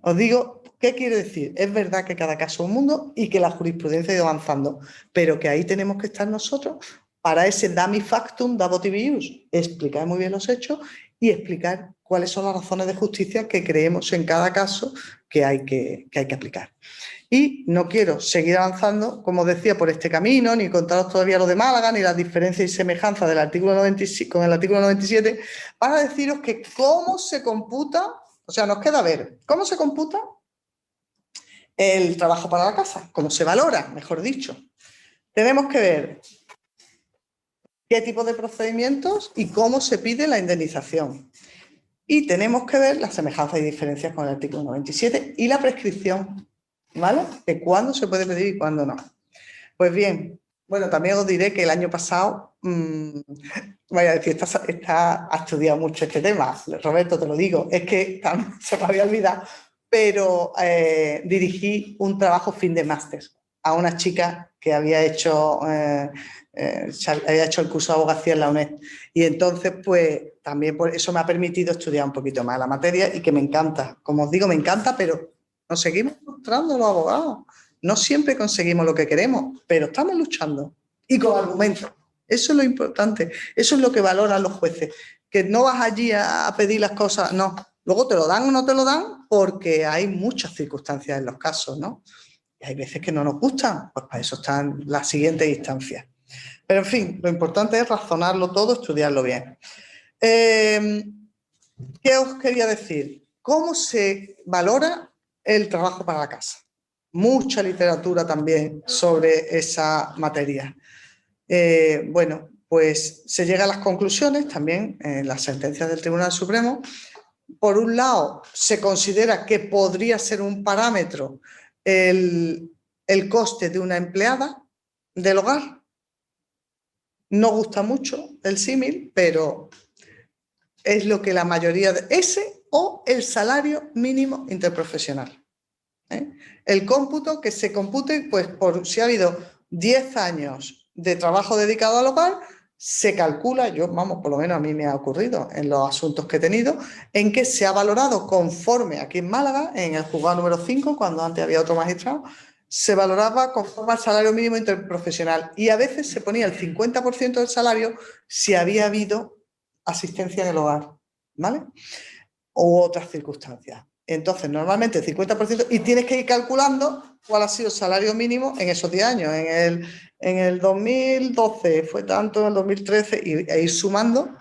Os digo, ¿qué quiere decir? Es verdad que cada caso es un mundo y que la jurisprudencia ha ido avanzando, pero que ahí tenemos que estar nosotros para ese dami factum da votibius, explicar muy bien los hechos y explicar cuáles son las razones de justicia que creemos en cada caso que hay que aplicar. Y no quiero seguir avanzando, como decía, por este camino, ni contaros todavía lo de Málaga, ni las diferencias y semejanzas del artículo 97, con el artículo 97, para deciros que cómo se computa, o sea, nos queda ver cómo se computa el trabajo para la casa, cómo se valora, mejor dicho. Tenemos que ver qué tipo de procedimientos y cómo se pide la indemnización. Y tenemos que ver las semejanzas y diferencias con el artículo 97 y la prescripción, ¿vale? De cuándo se puede pedir y cuándo no. Pues bien, bueno, también os diré que el año pasado, vaya a decir, ha estudiado mucho este tema, Roberto, te lo digo, es que se me había olvidado, pero dirigí un trabajo fin de máster a una chica que había hecho el curso de abogacía en la UNED. Y entonces, pues, también por eso me ha permitido estudiar un poquito más la materia y que me encanta. Como os digo, me encanta, pero nos seguimos frustrando los abogados. No siempre conseguimos lo que queremos, pero estamos luchando y con argumentos. Eso es lo importante. Eso es lo que valoran los jueces. Que no vas allí a pedir las cosas, no. Luego te lo dan o no te lo dan porque hay muchas circunstancias en los casos, ¿no? Y hay veces que no nos gustan, pues para eso están las siguientes instancias. Pero en fin, lo importante es razonarlo todo, estudiarlo bien. ¿Qué os quería decir? ¿Cómo se valora el trabajo para la casa? Mucha literatura también sobre esa materia. Bueno, pues se llega a las conclusiones también en las sentencias del Tribunal Supremo. Por un lado, se considera que podría ser un parámetro el coste de una empleada del hogar. No gusta mucho el símil, pero es lo que la mayoría de ese o el salario mínimo interprofesional. El cómputo que se compute, pues por si ha habido 10 años de trabajo dedicado al hogar, se calcula, por lo menos a mí me ha ocurrido en los asuntos que he tenido, en que se ha valorado conforme aquí en Málaga, en el juzgado número 5, cuando antes había otro magistrado, se valoraba conforme al salario mínimo interprofesional y a veces se ponía el 50% del salario si había habido asistencia en el hogar, ¿vale? U otras circunstancias. Entonces, normalmente el 50%, y tienes que ir calculando cuál ha sido el salario mínimo en esos 10 años. En el 2012 fue tanto, en el 2013, e ir sumando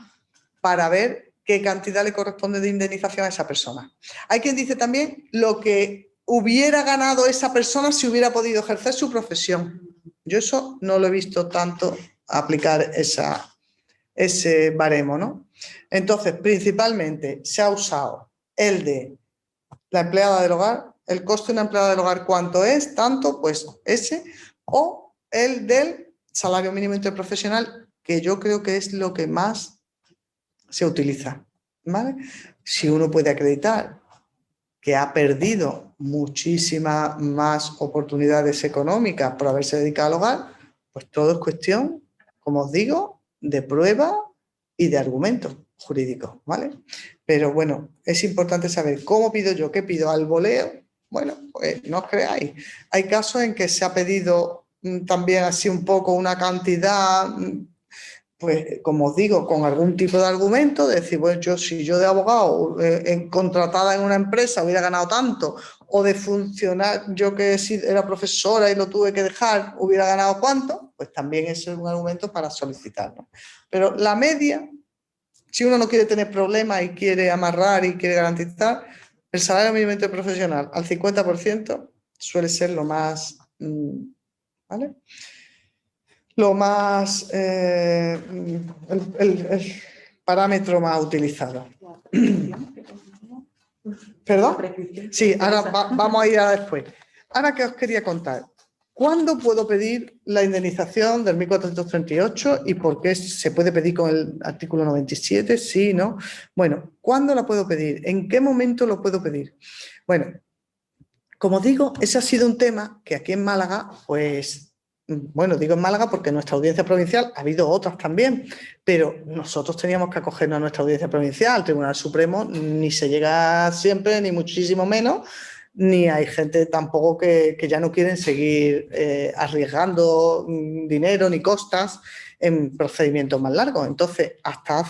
para ver qué cantidad le corresponde de indemnización a esa persona. Hay quien dice también lo que hubiera ganado esa persona si hubiera podido ejercer su profesión. Yo eso no lo he visto tanto aplicar ese baremo, ¿no? Entonces, principalmente se ha usado el de la empleada del hogar, el coste de una empleada del hogar, ¿cuánto es? Tanto, pues ese, o el del salario mínimo interprofesional, que yo creo que es lo que más se utiliza, ¿vale? Si uno puede acreditar que ha perdido muchísimas más oportunidades económicas por haberse dedicado al hogar, pues todo es cuestión, como os digo, de prueba y de argumentos jurídicos, ¿vale? Pero bueno, es importante saber cómo pido yo, qué pido al voleo. Bueno, pues no os creáis. Hay casos en que se ha pedido también así un poco una cantidad, pues como os digo, con algún tipo de argumento, de decir, bueno, si yo de abogado contratada en una empresa hubiera ganado tanto, o de funcionar, yo que si era profesora y lo tuve que dejar, hubiera ganado cuánto, pues también eso es un argumento para solicitarlo. Pero la media si uno no quiere tener problemas y quiere amarrar y quiere garantizar, el salario mínimo interprofesional al 50% suele ser lo más, ¿vale? Lo más, el parámetro más utilizado. ¿Perdón? Sí, ahora vamos a ir a después. Ahora, ¿qué os quería contar? ¿Cuándo puedo pedir la indemnización del 1438 y por qué se puede pedir con el artículo 97? Sí, ¿no? Bueno, ¿cuándo la puedo pedir? ¿En qué momento lo puedo pedir? Bueno, como digo, ese ha sido un tema que aquí en Málaga, pues, bueno, digo en Málaga porque en nuestra audiencia provincial ha habido otras también, pero nosotros teníamos que acogernos a nuestra audiencia provincial. Al Tribunal Supremo ni se llega siempre, ni muchísimo menos, ni hay gente tampoco que ya no quieren seguir arriesgando dinero ni costas en procedimientos más largos. Entonces, hasta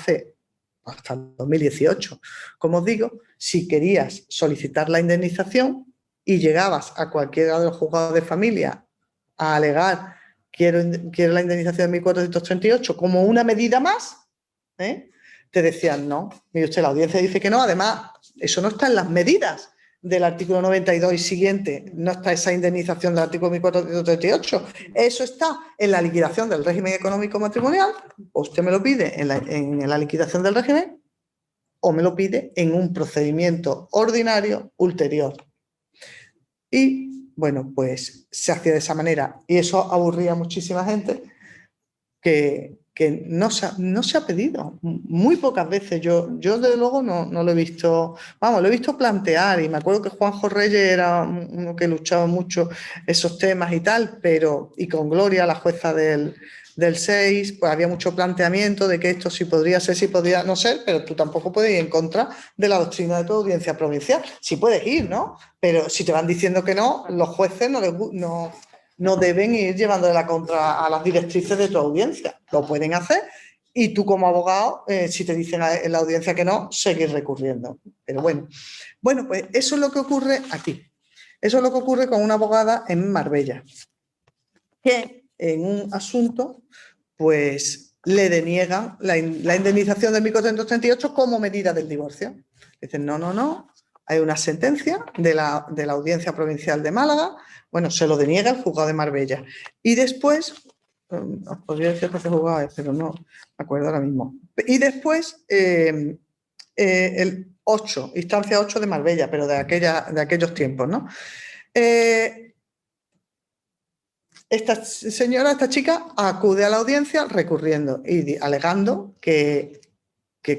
el 2018, como os digo, si querías solicitar la indemnización y llegabas a cualquiera de los juzgados de familia a alegar quiero la indemnización de 1438 como una medida más, te decían no. Mire usted, la audiencia dice que no, además eso no está en las medidas del artículo 92 y siguiente, no está esa indemnización del artículo 1438, eso está en la liquidación del régimen económico matrimonial, o usted me lo pide en la liquidación del régimen o me lo pide en un procedimiento ordinario ulterior. Y bueno, pues se hacía de esa manera y eso aburría a muchísima gente que no se ha pedido. Muy pocas veces, yo desde luego no lo he visto, vamos, lo he visto plantear y me acuerdo que Juanjo Reyes era uno que luchaba mucho esos temas y tal, pero y con Gloria, la jueza del 6, pues había mucho planteamiento de que esto sí podría ser, sí podría no ser, pero tú tampoco puedes ir en contra de la doctrina de tu audiencia provincial. Sí puedes ir, ¿no? Pero si te van diciendo que no, los jueces no deben ir llevándole la contra a las directrices de tu audiencia. Lo pueden hacer y tú como abogado, si te dicen en la audiencia que no, seguir recurriendo. Pero bueno, pues eso es lo que ocurre aquí. Eso es lo que ocurre con una abogada en Marbella, que en un asunto pues le deniegan la indemnización del 1438 como medida del divorcio. Dicen, no, hay una sentencia de la Audiencia Provincial de Málaga, bueno, se lo deniega el juzgado de Marbella. Y después, os podría decir que juzgado es, pero no me acuerdo ahora mismo. Y después, el 8, instancia 8 de Marbella, pero de aquellos tiempos, ¿no? Esta chica acude a la audiencia recurriendo y alegando que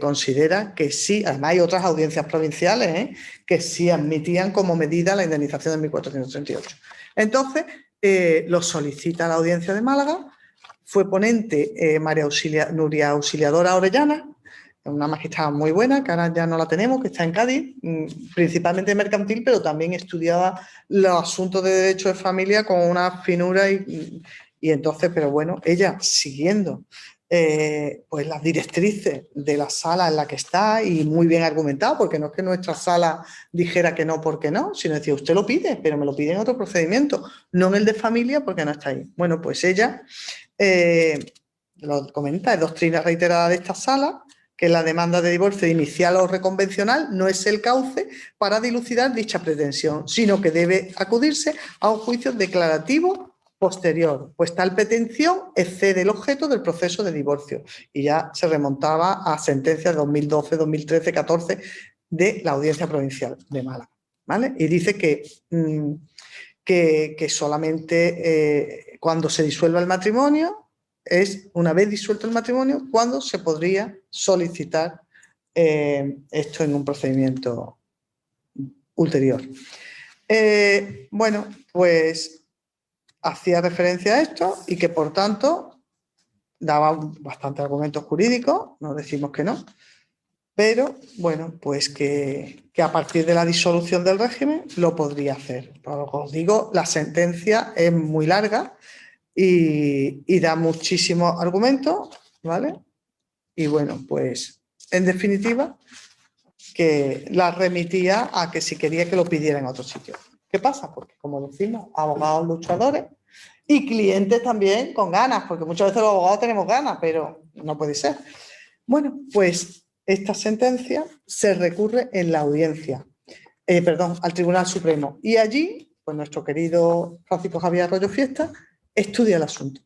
considera que sí, además hay otras audiencias provinciales que sí admitían como medida la indemnización de 1438. Entonces, lo solicita la audiencia de Málaga, fue ponente Nuria Auxiliadora Orellana, una magistrada muy buena, que ahora ya no la tenemos, que está en Cádiz, principalmente mercantil, pero también estudiaba los asuntos de derecho de familia con una finura y entonces, pero bueno, ella siguiendo pues las directrices de la sala en la que está y muy bien argumentado, porque no es que nuestra sala dijera que no porque no, sino decía, usted lo pide, pero me lo pide en otro procedimiento, no en el de familia porque no está ahí. Bueno, pues ella lo comenta, es doctrina reiterada de esta sala, que la demanda de divorcio inicial o reconvencional no es el cauce para dilucidar dicha pretensión, sino que debe acudirse a un juicio declarativo posterior, pues tal pretensión excede el objeto del proceso de divorcio. Y ya se remontaba a sentencias de 2012, 2013, 14 de la Audiencia Provincial de Málaga, ¿vale? Y dice que solamente cuando se disuelva el matrimonio, es una vez disuelto el matrimonio, cuando se podría solicitar esto en un procedimiento ulterior. Bueno, pues hacía referencia a esto y que por tanto daba bastante argumentos jurídicos, no decimos que no, pero bueno, pues que a partir de la disolución del régimen lo podría hacer. Pero os digo, la sentencia es muy larga y da muchísimos argumentos, ¿vale? Y bueno, pues en definitiva, que la remitía a que si quería que lo pidiera en otro sitio. ¿Qué pasa? Porque como decimos, abogados luchadores y clientes también con ganas, porque muchas veces los abogados tenemos ganas, pero no puede ser. Bueno, pues esta sentencia se recurre en la audiencia, al Tribunal Supremo. Y allí, pues nuestro querido Francisco Javier Arroyo Fiesta estudia el asunto.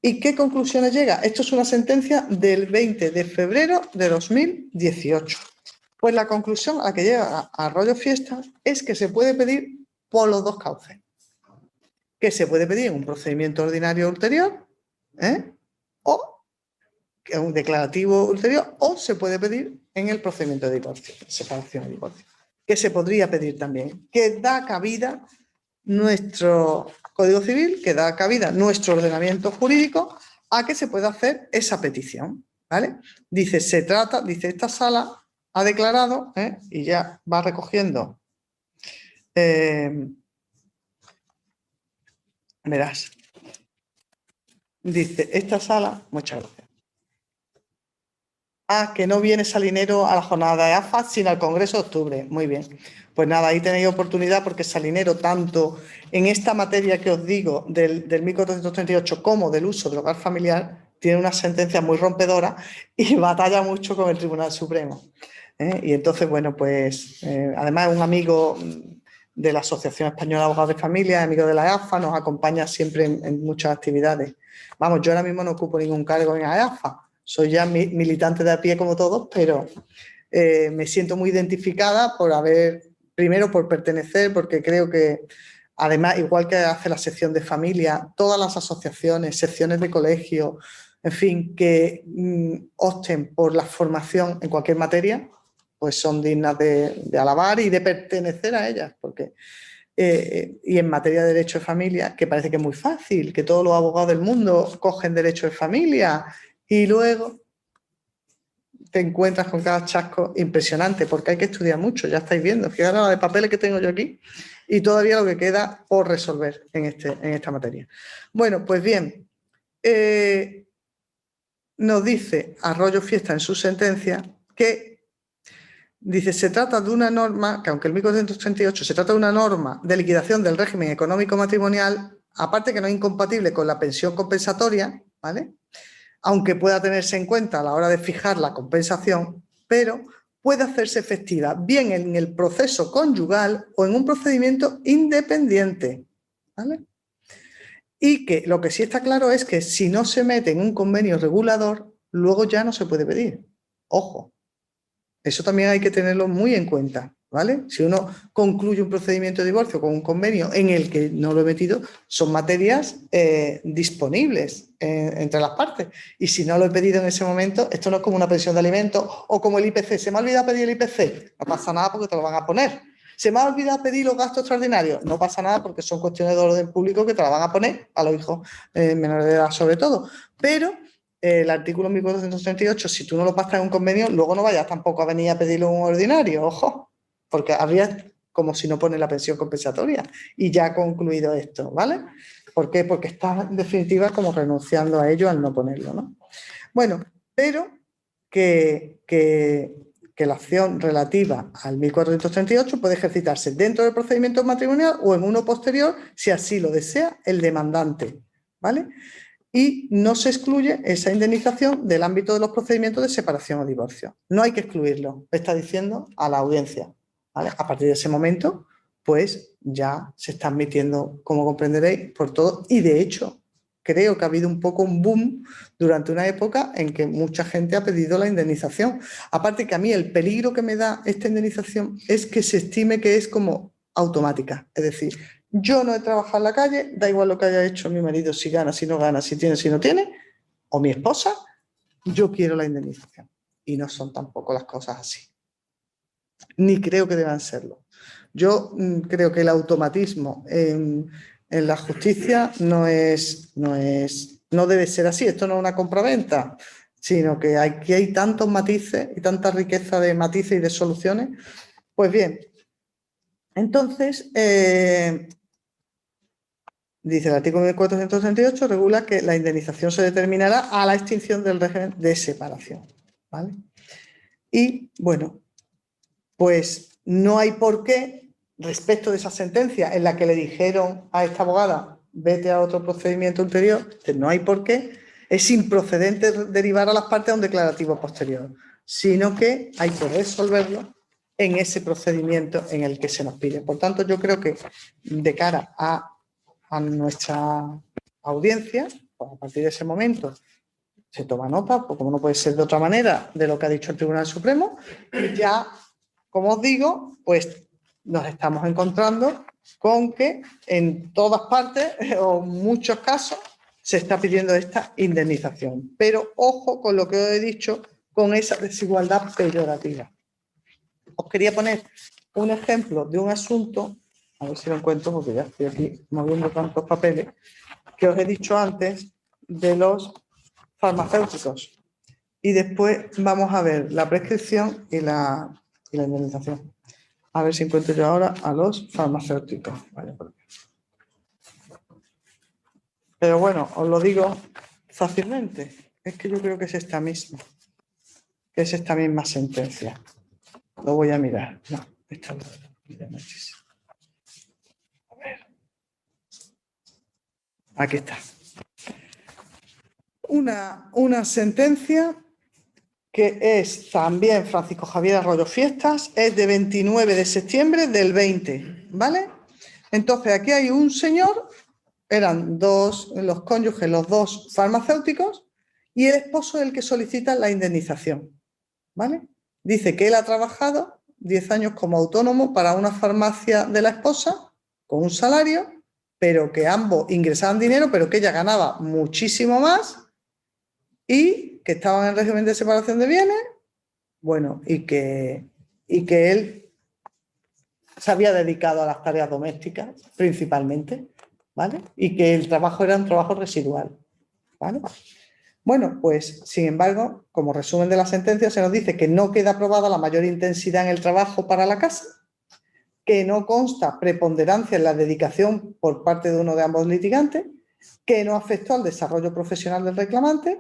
¿Y qué conclusiones llega? Esto es una sentencia del 20 de febrero de 2018. Pues la conclusión a la que llega Arroyo Fiesta es que se puede pedir por los dos cauces. Que se puede pedir en un procedimiento ordinario ulterior, o un declarativo ulterior, o se puede pedir en el procedimiento de divorcio, separación y divorcio. Que se podría pedir también, que da cabida nuestro Código Civil, que da cabida nuestro ordenamiento jurídico a que se pueda hacer esa petición, ¿vale? Dice, esta sala ha declarado, y ya va recogiendo, verás, dice, esta sala, muchas gracias. Que no viene Salinero a la jornada de AFA, sino al Congreso de octubre. Muy bien. Pues nada, ahí tenéis oportunidad porque Salinero, tanto en esta materia que os digo del 1438 como del uso del hogar familiar, tiene una sentencia muy rompedora y batalla mucho con el Tribunal Supremo. Y entonces, bueno, pues además es un amigo de la Asociación Española de Abogados de Familia, amigo de la AFA, nos acompaña siempre en muchas actividades. Vamos, yo ahora mismo no ocupo ningún cargo en la AFA. Soy ya militante de a pie como todos, pero me siento muy identificada primero por pertenecer, porque creo que además, igual que hace la sección de familia, todas las asociaciones, secciones de colegio, en fin, que opten por la formación en cualquier materia, pues son dignas de alabar y de pertenecer a ellas, porque y en materia de derecho de familia, que parece que es muy fácil, que todos los abogados del mundo cogen derecho de familia y luego te encuentras con cada chasco impresionante, porque hay que estudiar mucho, ya estáis viendo. Fijaros la de papeles que tengo yo aquí y todavía lo que queda por resolver en esta materia. Bueno, pues bien, nos dice Arroyo Fiesta en su sentencia que dice, se trata de una norma, que aunque el 1438 se trata de una norma de liquidación del régimen económico matrimonial, aparte que no es incompatible con la pensión compensatoria, ¿vale?, aunque pueda tenerse en cuenta a la hora de fijar la compensación, pero puede hacerse efectiva bien en el proceso conyugal o en un procedimiento independiente, ¿vale? Y que lo que sí está claro es que si no se mete en un convenio regulador, luego ya no se puede pedir. Ojo, eso también hay que tenerlo muy en cuenta, ¿vale? Si uno concluye un procedimiento de divorcio con un convenio en el que no lo he metido, son materias disponibles entre las partes. Y si no lo he pedido en ese momento, esto no es como una pensión de alimentos o como el IPC. ¿Se me ha olvidado pedir el IPC? No pasa nada porque te lo van a poner. ¿Se me ha olvidado pedir los gastos extraordinarios? No pasa nada porque son cuestiones de orden público que te la van a poner a los hijos menores de edad sobre todo. Pero el artículo 1438, si tú no lo pasas en un convenio, luego no vayas tampoco a venir a pedirlo en un ordinario, ojo, porque habría como si no pone la pensión compensatoria y ya ha concluido esto, ¿vale? ¿Por qué? Porque estás en definitiva como renunciando a ello al no ponerlo, ¿no? Bueno, pero que la acción relativa al 1438 puede ejercitarse dentro del procedimiento matrimonial o en uno posterior, si así lo desea el demandante, ¿vale? Y no se excluye esa indemnización del ámbito de los procedimientos de separación o divorcio. No hay que excluirlo, está diciendo a la audiencia, ¿vale? A partir de ese momento, pues ya se está admitiendo, como comprenderéis, por todo. Y de hecho, creo que ha habido un poco un boom durante una época en que mucha gente ha pedido la indemnización. Aparte que a mí el peligro que me da esta indemnización es que se estime que es como automática, es decir, yo no he trabajado en la calle, da igual lo que haya hecho mi marido, si gana, si no gana, si tiene, si no tiene, o mi esposa, yo quiero la indemnización. Y no son tampoco las cosas así. Ni creo que deban serlo. Yo creo que el automatismo en la justicia no debe ser así. Esto no es una compraventa, sino que aquí hay tantos matices y tanta riqueza de matices y de soluciones. Pues bien, entonces, dice el artículo 1438, regula que la indemnización se determinará a la extinción del régimen de separación, ¿vale? Y, bueno, pues no hay por qué, respecto de esa sentencia en la que le dijeron a esta abogada, vete a otro procedimiento ulterior, no hay por qué, es improcedente derivar a las partes a un declarativo posterior. O sino que hay que resolverlo en ese procedimiento en el que se nos pide. Por tanto, yo creo que de cara a nuestra audiencia, pues a partir de ese momento se toma nota, pues como no puede ser de otra manera, de lo que ha dicho el Tribunal Supremo, y ya, como os digo, pues nos estamos encontrando con que en todas partes o en muchos casos se está pidiendo esta indemnización. Pero ojo con lo que os he dicho, con esa desigualdad peyorativa. Os quería poner un ejemplo de un asunto, a ver si lo encuentro porque ya estoy aquí moviendo tantos papeles, que os he dicho antes de los farmacéuticos. Y después vamos a ver la prescripción y la indemnización. A ver si encuentro yo ahora a los farmacéuticos. Vale, pero bueno, os lo digo fácilmente. Es que yo creo que es esta misma. Que es esta misma sentencia. Lo voy a mirar. No, esta no. A ver. Aquí está. Una sentencia que es también Francisco Javier Arroyo Fiestas, es de 29 de septiembre del 20, ¿vale? Entonces, aquí hay un señor, eran los cónyuges, los dos farmacéuticos, y el esposo es el que solicita la indemnización, ¿vale? Dice que él ha trabajado 10 años como autónomo para una farmacia de la esposa, con un salario, pero que ambos ingresaban dinero, pero que ella ganaba muchísimo más, y que estaban en régimen de separación de bienes, bueno, y que él se había dedicado a las tareas domésticas, principalmente, ¿vale? Y que el trabajo era un trabajo residual, ¿vale? Bueno, pues, sin embargo, como resumen de la sentencia, se nos dice que no queda aprobada la mayor intensidad en el trabajo para la casa, que no consta preponderancia en la dedicación por parte de uno de ambos litigantes, que no afectó al desarrollo profesional del reclamante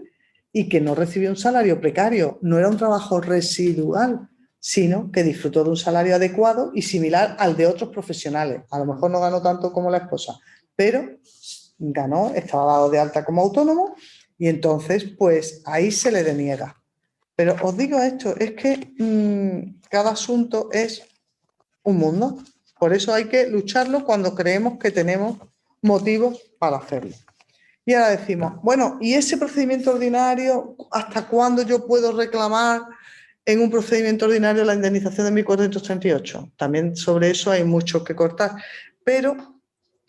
y que no recibió un salario precario. No era un trabajo residual, sino que disfrutó de un salario adecuado y similar al de otros profesionales. A lo mejor no ganó tanto como la esposa, pero ganó, estaba dado de alta como autónomo y entonces pues ahí se le deniega. Pero os digo esto, es que cada asunto es un mundo. Por eso hay que lucharlo cuando creemos que tenemos motivos para hacerlo. Y ahora decimos, bueno, ¿y ese procedimiento ordinario, hasta cuándo yo puedo reclamar en un procedimiento ordinario la indemnización de 1.438? También sobre eso hay mucho que cortar. Pero,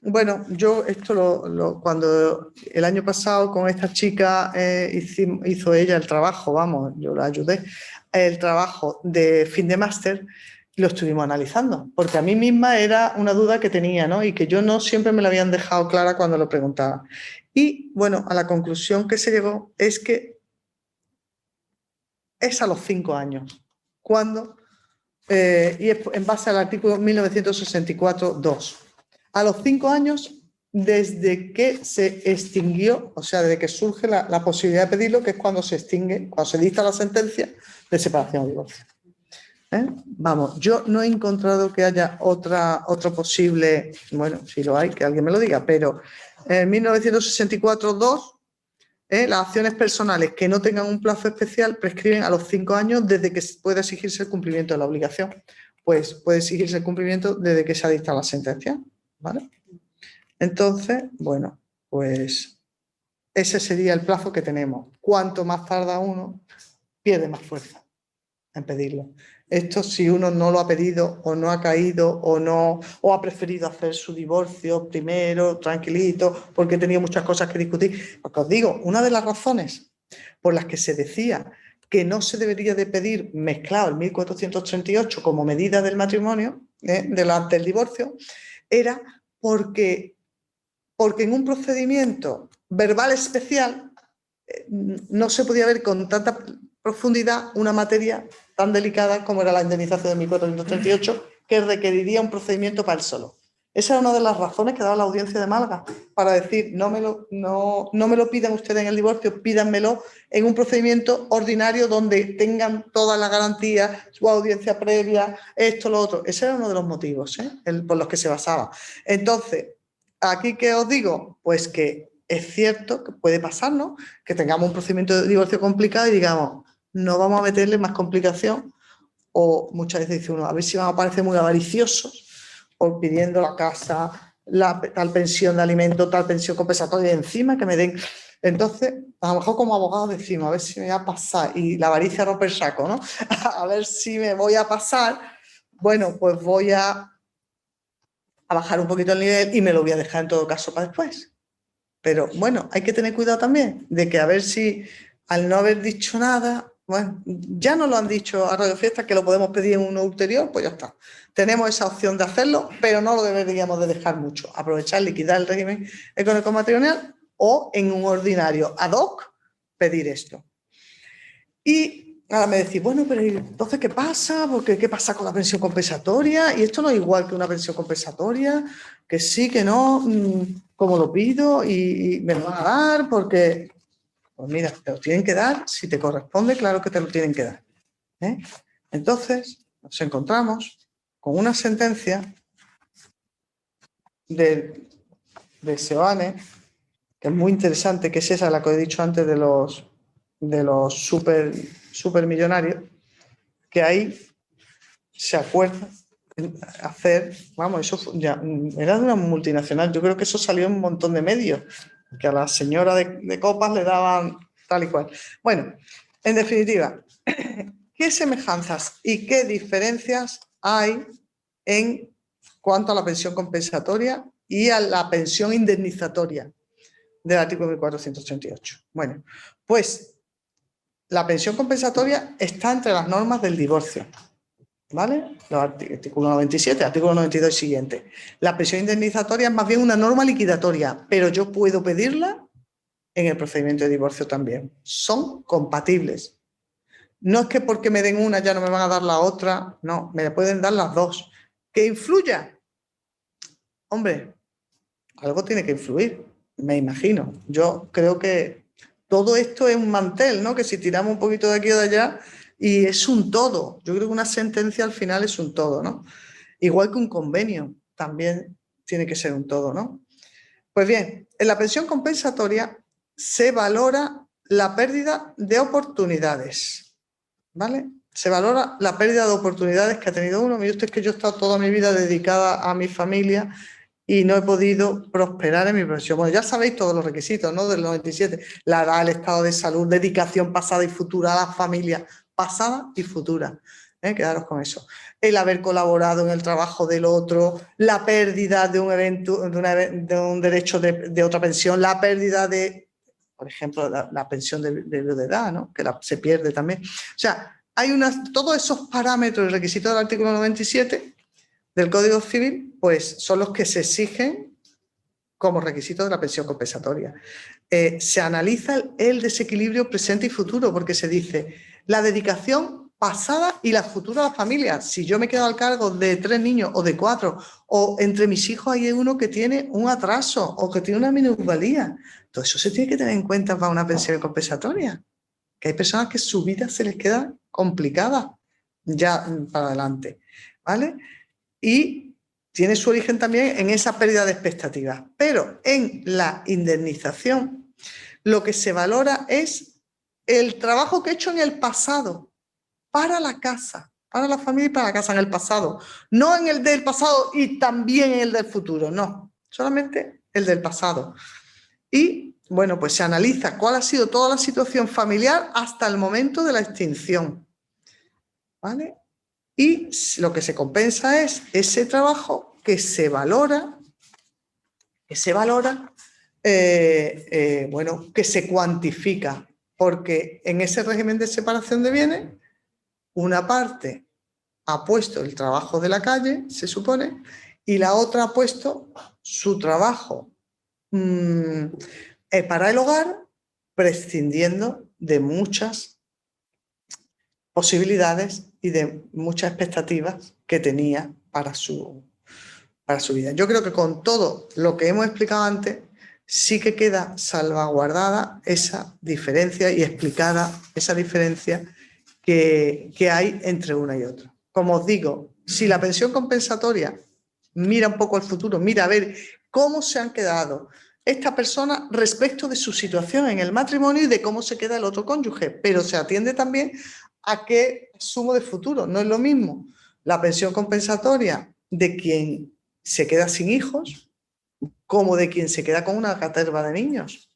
bueno, yo esto cuando el año pasado con esta chica hizo ella el trabajo, vamos, yo la ayudé, el trabajo de fin de máster, lo estuvimos analizando, porque a mí misma era una duda que tenía, ¿no? Y que yo no siempre me la habían dejado clara cuando lo preguntaba. Y, bueno, a la conclusión que se llegó es que es a los 5 años, cuando, y es en base al artículo 1964.2. A los 5 años, desde que se extinguió, o sea, desde que surge la posibilidad de pedirlo, que es cuando se extingue, cuando se dicta la sentencia de separación o divorcio. Vamos, yo no he encontrado que haya otro posible, bueno, si lo hay, que alguien me lo diga, pero en 1964.2, las acciones personales que no tengan un plazo especial prescriben a los 5 años desde que pueda exigirse el cumplimiento de la obligación. Pues puede exigirse el cumplimiento desde que se ha dictado la sentencia, ¿vale? Entonces, bueno, pues ese sería el plazo que tenemos. Cuanto más tarda uno, pierde más fuerza en pedirlo. Esto si uno no lo ha pedido o no ha caído o ha preferido hacer su divorcio primero, tranquilito, porque tenía muchas cosas que discutir. Porque os digo, una de las razones por las que se decía que no se debería de pedir mezclado el 1438 como medida del matrimonio, del divorcio, era porque en un procedimiento verbal especial no se podía ver con tanta profundidad una materia tan delicada como era la indemnización de 1438, que requeriría un procedimiento para él solo. Esa era una de las razones que daba la audiencia de Málaga, para decir, no me lo pidan ustedes en el divorcio, pídanmelo en un procedimiento ordinario donde tengan todas las garantías, su audiencia previa, esto, lo otro. Ese era uno de los motivos por los que se basaba. Entonces, ¿aquí qué os digo? Pues que es cierto que puede pasarnos que tengamos un procedimiento de divorcio complicado y digamos, no vamos a meterle más complicación. O muchas veces dice uno, a ver si van a parecer muy avariciosos, o pidiendo la casa, tal pensión de alimento, tal pensión compensatoria, y encima que me den. Entonces, a lo mejor como abogado decimos, a ver si me voy a pasar, y la avaricia rompe el saco, ¿no? A ver si me voy a pasar, bueno, pues voy a bajar un poquito el nivel y me lo voy a dejar en todo caso para después. Pero bueno, hay que tener cuidado también de que a ver si al no haber dicho nada, bueno, ya nos lo han dicho a Radio Fiesta que lo podemos pedir en uno ulterior, pues ya está. Tenemos esa opción de hacerlo, pero no lo deberíamos de dejar mucho. Aprovechar, liquidar el régimen económico matrimonial o en un ordinario ad hoc pedir esto. Y ahora me decís, bueno, pero entonces, ¿qué pasa? Porque, ¿qué pasa con la pensión compensatoria? Y esto no es igual que una pensión compensatoria, que sí, que no, como lo pido y me lo van a dar, porque, pues mira, te lo tienen que dar, si te corresponde, claro que te lo tienen que dar. Entonces, nos encontramos con una sentencia de Seoane, que es muy interesante, que es esa, la que he dicho antes de los supermillonarios, que ahí se acuerda hacer, vamos, eso ya era de una multinacional, yo creo que eso salió en un montón de medios, que a la señora de copas le daban tal y cual. Bueno, en definitiva, ¿qué semejanzas y qué diferencias hay en cuanto a la pensión compensatoria y a la pensión indemnizatoria del artículo 1438? Bueno, pues la pensión compensatoria está entre las normas del divorcio, ¿vale? Los artículo 97, artículo 92 y siguiente. La pensión indemnizatoria es más bien una norma liquidatoria, pero yo puedo pedirla en el procedimiento de divorcio también. Son compatibles. No es que porque me den una ya no me van a dar la otra, no, me pueden dar las dos. ¿Que influya? Hombre, algo tiene que influir, me imagino. Yo creo que todo esto es un mantel, ¿no? Que si tiramos un poquito de aquí o de allá, y es un todo. Yo creo que una sentencia al final es un todo, ¿no? Igual que un convenio, también tiene que ser un todo, ¿no? Pues bien, en la pensión compensatoria se valora la pérdida de oportunidades, ¿vale? Se valora la pérdida de oportunidades que ha tenido uno. Mire usted que yo he estado toda mi vida dedicada a mi familia y no he podido prosperar en mi profesión. Bueno, ya sabéis todos los requisitos, ¿no? Del 97. La edad, el estado de salud, dedicación pasada y futura a la familia, pasada y futura. Quedaros con eso. El haber colaborado en el trabajo del otro, la pérdida de un evento, de un derecho de otra pensión, la pérdida de, por ejemplo, la pensión de viudedad, ¿no? Que se pierde también. O sea, hay todos esos parámetros y requisitos del artículo 97 del Código Civil, pues son los que se exigen como requisito de la pensión compensatoria. Se analiza el desequilibrio presente y futuro, porque se dice la dedicación pasada y la futura a la familia. Si yo me quedo al cargo de 3 niños o de 4, o entre mis hijos hay uno que tiene un atraso o que tiene una minusvalía, todo eso se tiene que tener en cuenta para una pensión compensatoria. Que hay personas que su vida se les queda complicada ya para adelante, ¿vale? Y tiene su origen también en esa pérdida de expectativas. Pero en la indemnización lo que se valora es el trabajo que he hecho en el pasado para la casa, para la familia y para la casa en el pasado. No en el del pasado y también en el del futuro, no. Solamente el del pasado. Y, bueno, pues se analiza cuál ha sido toda la situación familiar hasta el momento de la extinción, ¿vale? Y lo que se compensa es ese trabajo que se valora, bueno, que se cuantifica, porque en ese régimen de separación de bienes, una parte ha puesto el trabajo de la calle, se supone, y la otra ha puesto su trabajo para el hogar, prescindiendo de muchas posibilidades y de muchas expectativas que tenía para su vida. Yo creo que con todo lo que hemos explicado antes, sí que queda salvaguardada esa diferencia y explicada esa diferencia que hay entre una y otra. Como os digo, si la pensión compensatoria mira un poco al futuro, mira a ver cómo se han quedado esta persona respecto de su situación en el matrimonio y de cómo se queda el otro cónyuge, pero se atiende también a qué asumo de futuro. No es lo mismo la pensión compensatoria de quien se queda sin hijos como de quien se queda con una caterva de niños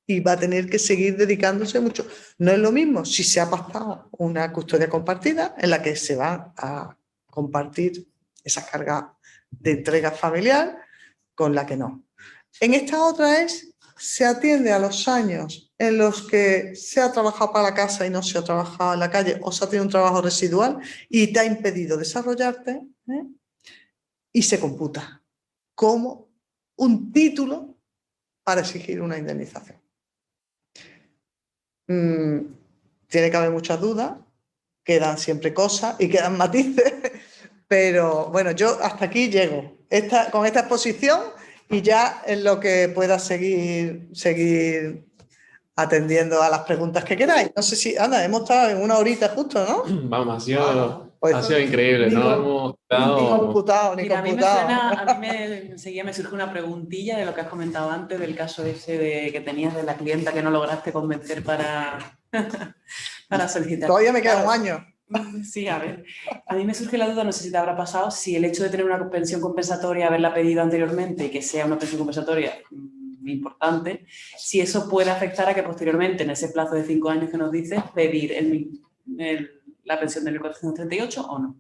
y va a tener que seguir dedicándose mucho. No es lo mismo si se ha pactado una custodia compartida en la que se va a compartir esa carga de entrega familiar con la que no. En esta otra se atiende a los años en los que se ha trabajado para la casa y no se ha trabajado en la calle o se ha tenido un trabajo residual y te ha impedido desarrollarte, y se computa como un título para exigir una indemnización. Tiene que haber muchas dudas, quedan siempre cosas y quedan matices, pero bueno, yo hasta aquí llego con esta exposición y ya en lo que pueda seguir atendiendo a las preguntas que queráis. No sé si, anda, hemos estado en una horita justo, ¿no? Vamos, ha sido increíble, ¿no? Hemos Ni computado. Mira, a mí me suena, enseguida me surge una preguntilla de lo que has comentado antes, del caso ese que tenías de la clienta que no lograste convencer para solicitar. Todavía me queda un año. Sí, a ver. A mí me surge la duda, no sé si te habrá pasado, si el hecho de tener una pensión compensatoria, haberla pedido anteriormente y que sea una pensión compensatoria importante, si eso puede afectar a que posteriormente, en ese plazo de 5 años que nos dices, pedir la pensión del 1438 o no.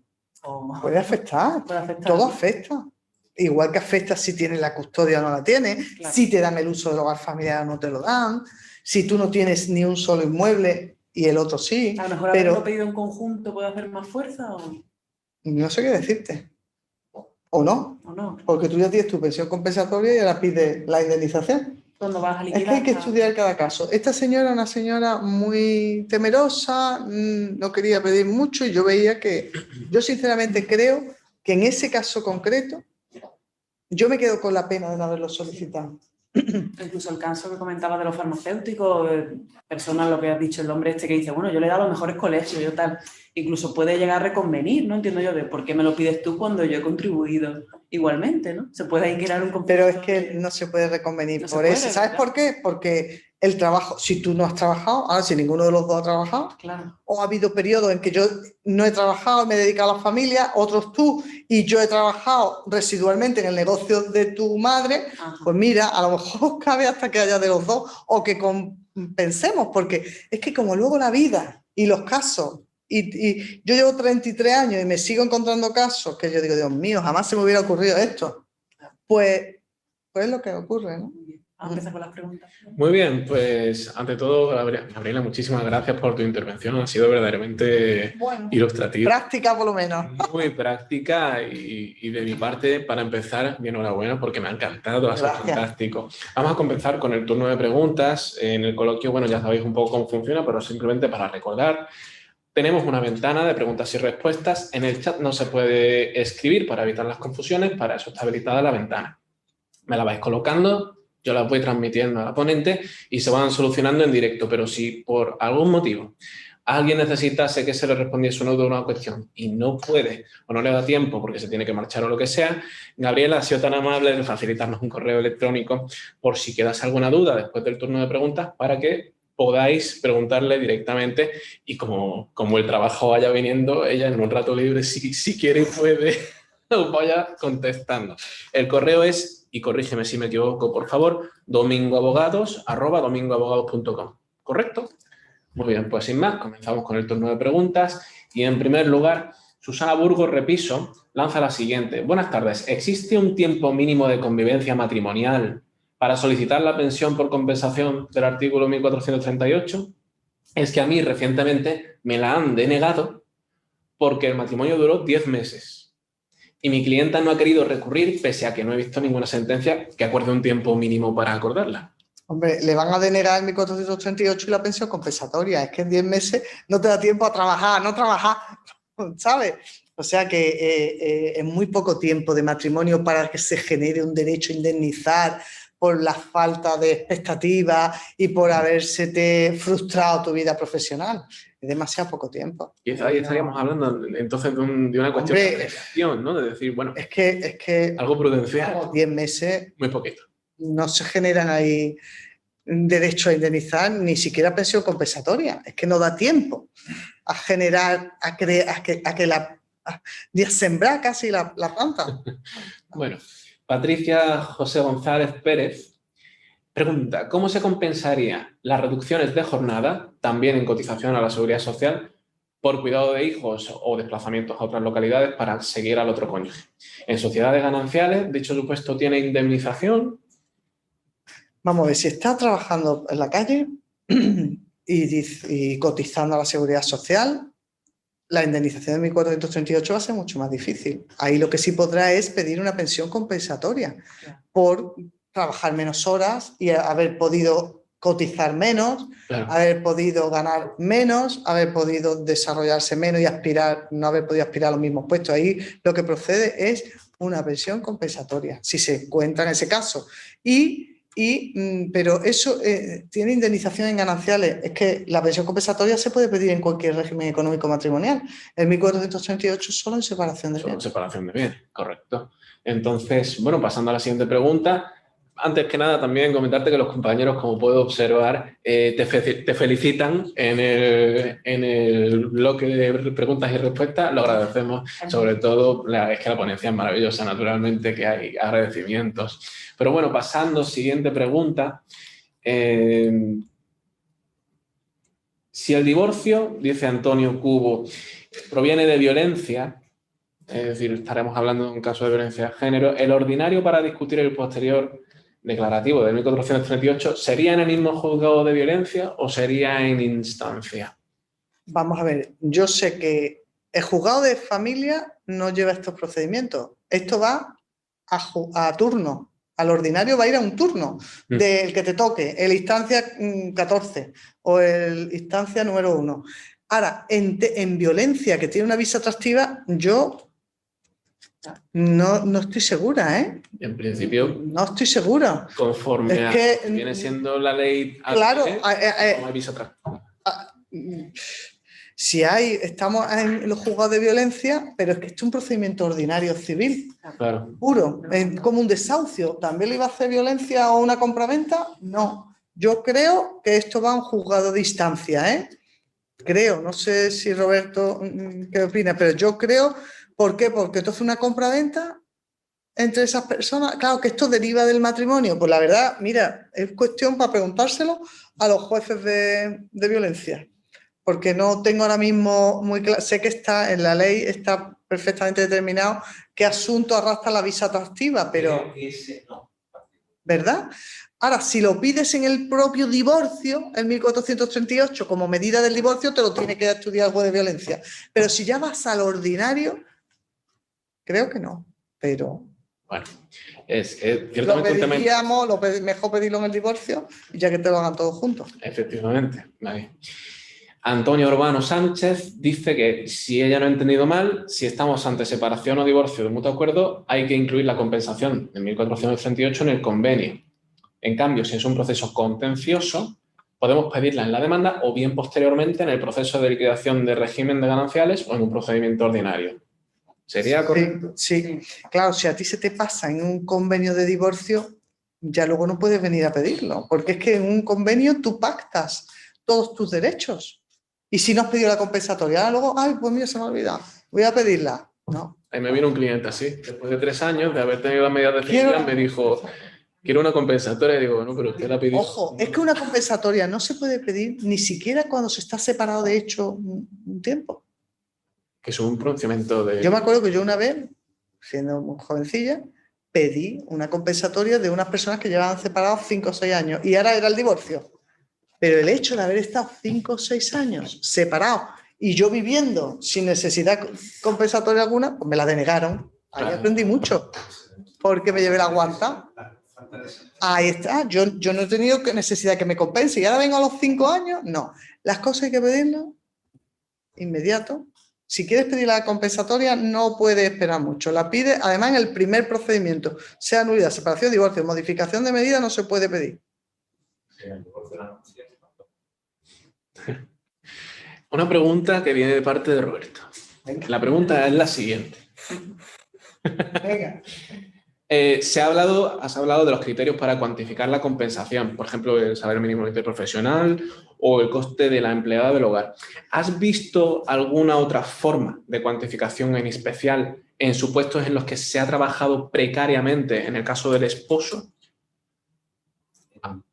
Puede afectar. Todo afecta. Igual que afecta si tienes la custodia o no la tienes, claro. Si te dan el uso del hogar familiar o no te lo dan, si tú no tienes ni un solo inmueble y el otro sí. A lo mejor haberlo pedido en conjunto puede hacer más fuerza o... No sé qué decirte. ¿O no? ¿O no? Porque tú ya tienes tu pensión compensatoria y ahora pides la indemnización. ¿Cuándo vas a liquidar? Es que hay que estudiar cada caso. Esta señora era una señora muy temerosa, no quería pedir mucho y yo veía que... Yo sinceramente creo que en ese caso concreto yo me quedo con la pena de no haberlo solicitado. Incluso el caso que comentaba de los farmacéuticos, personas, lo que has dicho, el hombre este que dice, bueno, yo le he dado los mejores colegios, yo tal, incluso puede llegar a reconvenir, ¿no? Entiendo yo, de por qué me lo pides tú cuando yo he contribuido igualmente, ¿no? Se puede ahí crear un conflicto. Pero es que no se puede reconvenir por eso. ¿Sabes por qué? Porque el trabajo, si tú no has trabajado, ahora si ninguno de los dos ha trabajado, claro. O ha habido periodos en que yo no he trabajado, me he dedicado a la familia, otros tú, y yo he trabajado residualmente en el negocio de tu madre, Ajá. Pues mira, a lo mejor cabe hasta que haya de los dos o que compensemos, porque es que como luego la vida y los casos, y yo llevo 33 años y me sigo encontrando casos que yo digo, Dios mío, jamás se me hubiera ocurrido esto. Pues es lo que ocurre, ¿no? Vamos a empezar con las preguntas. Muy bien, pues ante todo, Gabriela, muchísimas gracias por tu intervención. Ha sido verdaderamente ilustrativa. Práctica, por lo menos. Muy práctica y de mi parte, para empezar, bien, enhorabuena porque me ha encantado, ha sido fantástico. Vamos a comenzar con el turno de preguntas. En el coloquio, bueno, ya sabéis un poco cómo funciona, pero simplemente para recordar, tenemos una ventana de preguntas y respuestas. En el chat no se puede escribir para evitar las confusiones, para eso está habilitada la ventana. Me la vais colocando, yo las voy transmitiendo a la ponente y se van solucionando en directo, pero si por algún motivo alguien necesitase que se le respondiese una cuestión y no puede o no le da tiempo porque se tiene que marchar o lo que sea, Gabriela ha sido tan amable de facilitarnos un correo electrónico por si quedase alguna duda después del turno de preguntas para que podáis preguntarle directamente y como el trabajo vaya viniendo, ella en un rato libre, si quiere y puede, os vaya contestando. El correo es, y corrígeme si me equivoco, por favor, domingoabogados@domingoabogados.com. ¿Correcto? Muy bien, pues sin más, comenzamos con el turno de preguntas. Y en primer lugar, Susana Burgos Repiso lanza la siguiente. Buenas tardes. ¿Existe un tiempo mínimo de convivencia matrimonial para solicitar la pensión por compensación del artículo 1438? Es que a mí recientemente me la han denegado porque el matrimonio duró 10 meses. Y mi clienta no ha querido recurrir pese a que no he visto ninguna sentencia que acuerde un tiempo mínimo para acordarla. Hombre, le van a denegar el 1438 y la pensión compensatoria. Es que en 10 meses no te da tiempo a trabajar, ¿sabes? O sea que es muy poco tiempo de matrimonio para que se genere un derecho a indemnizar por la falta de expectativas y por habérsete frustrado tu vida profesional. Es demasiado poco tiempo. Y ahí estaríamos hablando entonces de una cuestión de apreciación, ¿no? De decir, bueno, es que algo prudencial. 10 meses... Muy poquito. no se generan ahí derecho a indemnizar ni siquiera pensión compensatoria. Es que no da tiempo a generar, ni a sembrar casi la planta. Bueno, Patricia José González Pérez pregunta, ¿cómo se compensaría las reducciones de jornada, también en cotización a la Seguridad Social, por cuidado de hijos o desplazamientos a otras localidades para seguir al otro cónyuge? En sociedades gananciales, dicho supuesto tiene indemnización. Vamos a ver, si está trabajando en la calle y cotizando a la Seguridad Social, la indemnización de 1438 va a ser mucho más difícil. Ahí lo que sí podrá es pedir una pensión compensatoria por trabajar menos horas y haber podido cotizar menos, haber podido ganar menos, haber podido desarrollarse menos y no haber podido aspirar a los mismos puestos. Ahí lo que procede es una pensión compensatoria, si se encuentra en ese caso. Pero eso tiene indemnización en gananciales. Es que la pensión compensatoria se puede pedir en cualquier régimen económico matrimonial. El 1438 solo en separación de bienes. Solo en separación de bienes, correcto. Entonces, bueno, pasando a la siguiente pregunta. Antes que nada, también comentarte que los compañeros, como puedo observar, te felicitan en el bloque de preguntas y respuestas. Lo agradecemos. Sobre todo, es que la ponencia es maravillosa, naturalmente, que hay agradecimientos. Pero bueno, pasando, siguiente pregunta. Si el divorcio, dice Antonio Cubo, proviene de violencia, es decir, estaremos hablando de un caso de violencia de género, el ordinario para discutir el posterior declarativo del 1438, ¿sería en el mismo juzgado de violencia o sería en instancia? Vamos a ver, yo sé que el juzgado de familia no lleva estos procedimientos. Esto va a turno. Al ordinario va a ir a un turno del que te toque, el instancia 14 o el instancia número 1. Ahora, en violencia, que tiene una visa atractiva, yo no estoy segura, ¿eh? En principio, no estoy segura. Conforme viene siendo la ley. Claro, no hay visa atractiva. Si estamos en los juzgados de violencia, pero es que esto es un procedimiento ordinario civil, claro, puro, como un desahucio. ¿También le iba a hacer violencia o una compraventa? No. Yo creo que esto va a un juzgado de instancia, ¿eh? Creo, no sé si Roberto qué opina, pero yo creo. ¿Por qué? Porque esto es una compraventa entre esas personas. Claro que esto deriva del matrimonio. Pues la verdad, mira, es cuestión para preguntárselo a los jueces de violencia. Porque no tengo ahora mismo muy claro, sé que está en la ley, está perfectamente determinado qué asunto arrastra la visa atractiva, pero... ¿Verdad? Ahora, si lo pides en el propio divorcio, el 1438, como medida del divorcio, te lo tiene que estudiar el juez de violencia. Pero si ya vas al ordinario, creo que no, pero... Bueno, es ciertamente mejor pedirlo en el divorcio y ya que te lo hagan todos juntos. Efectivamente, vale. Antonio Urbano Sánchez dice que, si ella no ha entendido mal, si estamos ante separación o divorcio de mutuo acuerdo, hay que incluir la compensación de 1438 en el convenio. En cambio, si es un proceso contencioso, podemos pedirla en la demanda o bien posteriormente en el proceso de liquidación de régimen de gananciales o en un procedimiento ordinario. ¿Sería correcto? Sí, claro, si a ti se te pasa en un convenio de divorcio, ya luego no puedes venir a pedirlo, porque es que en un convenio tú pactas todos tus derechos. Y si no has pedido la compensatoria, luego, ay, pues mira, se me ha olvidado, voy a pedirla. No. Ahí me vino un cliente así, después de 3 años de haber tenido las medidas de defensiva, me dijo, quiero una compensatoria. Y digo, no, pero usted la pidió. Ojo, es que una compensatoria no se puede pedir ni siquiera cuando se está separado de hecho un tiempo. Que es un pronunciamiento de... Yo me acuerdo que yo una vez, siendo muy jovencilla, pedí una compensatoria de unas personas que llevaban separados 5 o 6 años y ahora era el divorcio. Pero el hecho de haber estado 5 o 6 años separados y yo viviendo sin necesidad compensatoria alguna, pues me la denegaron. Ahí aprendí mucho, porque me llevé la guanta. Ahí está, yo no he tenido necesidad que me compense y ahora vengo a los 5 años, no. Las cosas hay que pedirlas inmediato. Si quieres pedir la compensatoria, no puedes esperar mucho. La pide, además, en el primer procedimiento, sea nulidad, separación, divorcio, modificación de medida, no se puede pedir. Una pregunta que viene de parte de Roberto. La pregunta es la siguiente. Venga. Has hablado de los criterios para cuantificar la compensación, por ejemplo, el salario mínimo interprofesional o el coste de la empleada del hogar. ¿Has visto alguna otra forma de cuantificación, en especial en supuestos en los que se ha trabajado precariamente, en el caso del esposo? En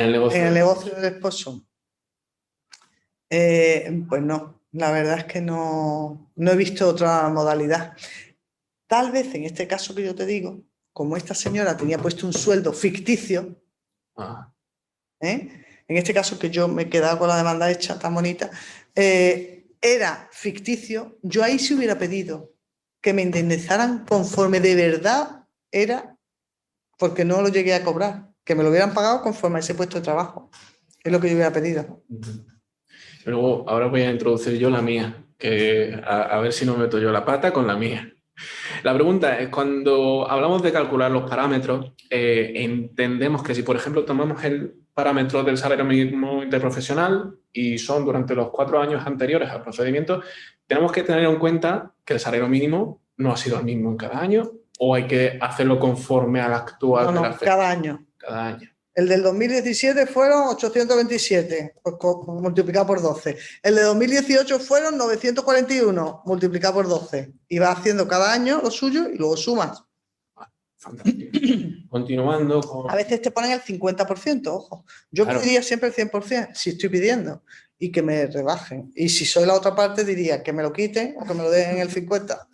el negocio. En el negocio del esposo. Pues no, la verdad es que no he visto otra modalidad. Tal vez en este caso que yo te digo, como esta señora tenía puesto un sueldo ficticio, en este caso que yo me he quedado con la demanda hecha tan bonita, era ficticio, yo ahí sí hubiera pedido que me indemnizaran conforme de verdad era, porque no lo llegué a cobrar, que me lo hubieran pagado conforme a ese puesto de trabajo. Es lo que yo hubiera pedido. Luego, ahora voy a introducir yo la mía, que a ver si no meto yo la pata con la mía. La pregunta es, cuando hablamos de calcular los parámetros, entendemos que si, por ejemplo, tomamos el parámetro del salario mínimo interprofesional y son durante los 4 años anteriores al procedimiento, tenemos que tener en cuenta que el salario mínimo no ha sido el mismo en cada año, o hay que hacerlo conforme al actual. No, cada año. Cada año. El del 2017 fueron 827, pues multiplicado por 12. El de 2018 fueron 941, multiplicado por 12. Y vas haciendo cada año lo suyo y luego sumas. Fantástico. Continuando con... A veces te ponen el 50%, ojo. Yo pediría siempre el 100%, si estoy pidiendo, y que me rebajen. Y si soy la otra parte, diría que me lo quiten o que me lo den en el 50%.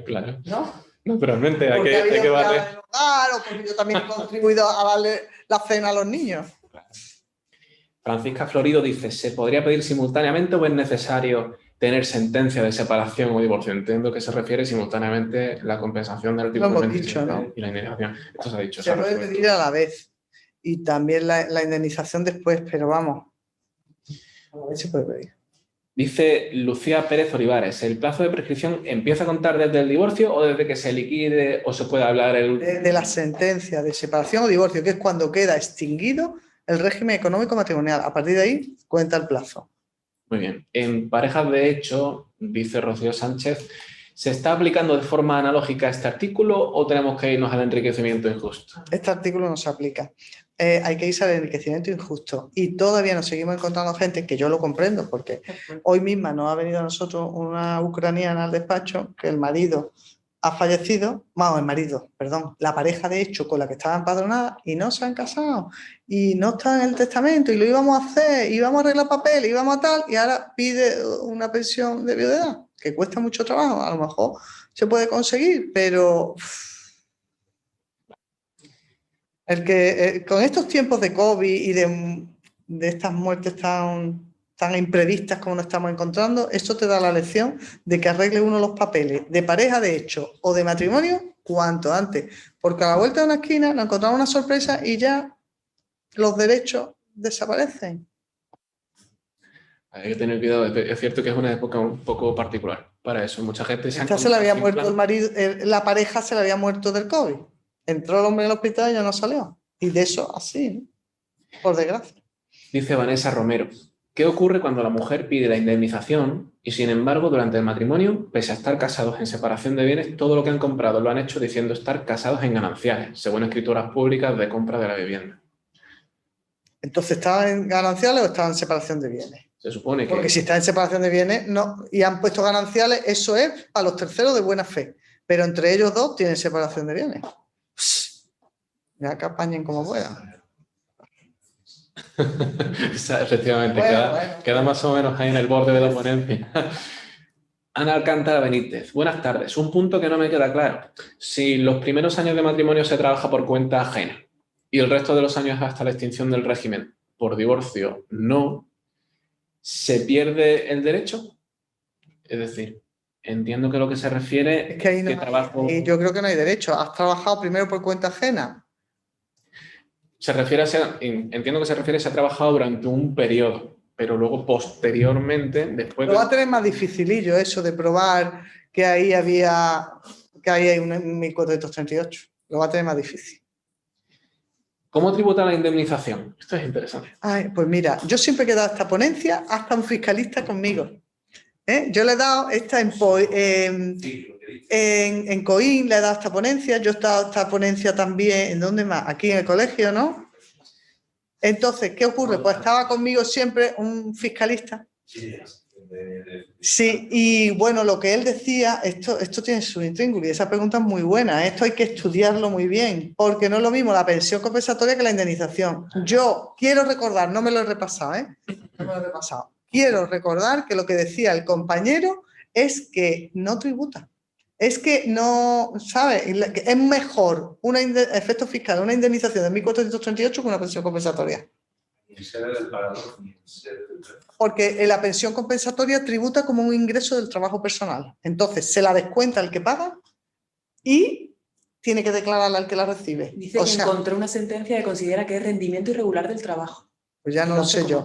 Claro. ¿No? Naturalmente, hay que darle... Claro, porque yo también he contribuido a darle la cena a los niños. Francisca Florido dice, ¿se podría pedir simultáneamente o es necesario tener sentencia de separación o divorcio? Entiendo que se refiere simultáneamente la compensación del artículo 27, ¿no? Y la indemnización. Esto se ha dicho. Se puede pedir a la vez. Y también la indemnización después, pero vamos, a la vez se puede pedir. Dice Lucía Pérez Olivares, ¿el plazo de prescripción empieza a contar desde el divorcio o desde que se liquide o se puede hablar el...? De la sentencia de separación o divorcio, que es cuando queda extinguido el régimen económico matrimonial. A partir de ahí cuenta el plazo. Muy bien. En parejas de hecho, dice Rocío Sánchez, ¿se está aplicando de forma analógica este artículo o tenemos que irnos al enriquecimiento injusto? Este artículo no se aplica. Hay que irse al enriquecimiento injusto. Y todavía nos seguimos encontrando gente, que yo lo comprendo, porque hoy misma nos ha venido a nosotros una ucraniana al despacho, que el marido ha fallecido, la pareja de hecho con la que estaba empadronada y no se han casado y no está en el testamento y lo íbamos a hacer, íbamos a arreglar papel, íbamos a tal, y ahora pide una pensión de viudedad, que cuesta mucho trabajo, a lo mejor se puede conseguir, pero... con estos tiempos de COVID y de estas muertes tan imprevistas como nos estamos encontrando, esto te da la lección de que arregle uno los papeles de pareja de hecho o de matrimonio cuanto antes, porque a la vuelta de una esquina nos encontramos una sorpresa y ya los derechos desaparecen. Hay que tener cuidado, es cierto que es una época un poco particular para eso. Mucha gente se le había muerto el marido, la pareja se le había muerto del COVID. Entró el hombre en el hospital y ya no salió. Y de eso así, ¿no? Por desgracia. Dice Vanessa Romero, ¿qué ocurre cuando la mujer pide la indemnización y sin embargo durante el matrimonio, pese a estar casados en separación de bienes, todo lo que han comprado lo han hecho diciendo estar casados en gananciales, según escrituras públicas de compra de la vivienda? Entonces, ¿estaban en gananciales o estaban en separación de bienes? Se supone que... Porque si está en separación de bienes no, y han puesto gananciales, eso es a los terceros de buena fe. Pero entre ellos dos tienen separación de bienes. Ya que apañen como puedan. Efectivamente, queda más o menos ahí en el borde de la ponencia. Ana Alcántara Benítez, buenas tardes. Un punto que no me queda claro. Si los primeros años de matrimonio se trabaja por cuenta ajena y el resto de los años hasta la extinción del régimen por divorcio no, ¿se pierde el derecho? Es decir, entiendo que lo que se refiere es que ahí no, trabajo... yo creo que no hay derecho. ¿Has trabajado primero por cuenta ajena? Se refiere entiendo que se refiere a si ha trabajado durante un periodo, pero luego posteriormente, después... Lo va a tener más dificilillo eso de probar que ahí hay un 1438. Lo va a tener más difícil. ¿Cómo tributa la indemnización? Esto es interesante. Ay, pues mira, yo siempre he dado esta ponencia hasta un fiscalista conmigo. Yo le he dado esta En COIN le he dado esta ponencia, yo he estado esta ponencia también, ¿en dónde más? Aquí en el colegio, ¿no? Entonces, ¿qué ocurre? Pues estaba conmigo siempre un fiscalista. Sí, y bueno, lo que él decía, esto tiene su intríngulo y esa pregunta es muy buena, esto hay que estudiarlo muy bien, porque no es lo mismo la pensión compensatoria que la indemnización. Yo quiero recordar, no me lo he repasado, no me lo he repasado, quiero recordar que lo que decía el compañero es que no tributa. Es que no, ¿sabes? Es mejor efecto fiscal, una indemnización de 1.438 que una pensión compensatoria. Porque la pensión compensatoria tributa como un ingreso del trabajo personal. Entonces, se la descuenta el que paga y tiene que declararla al que la recibe. Dice que encontró una sentencia que considera que es rendimiento irregular del trabajo. Pues ya no lo sé yo.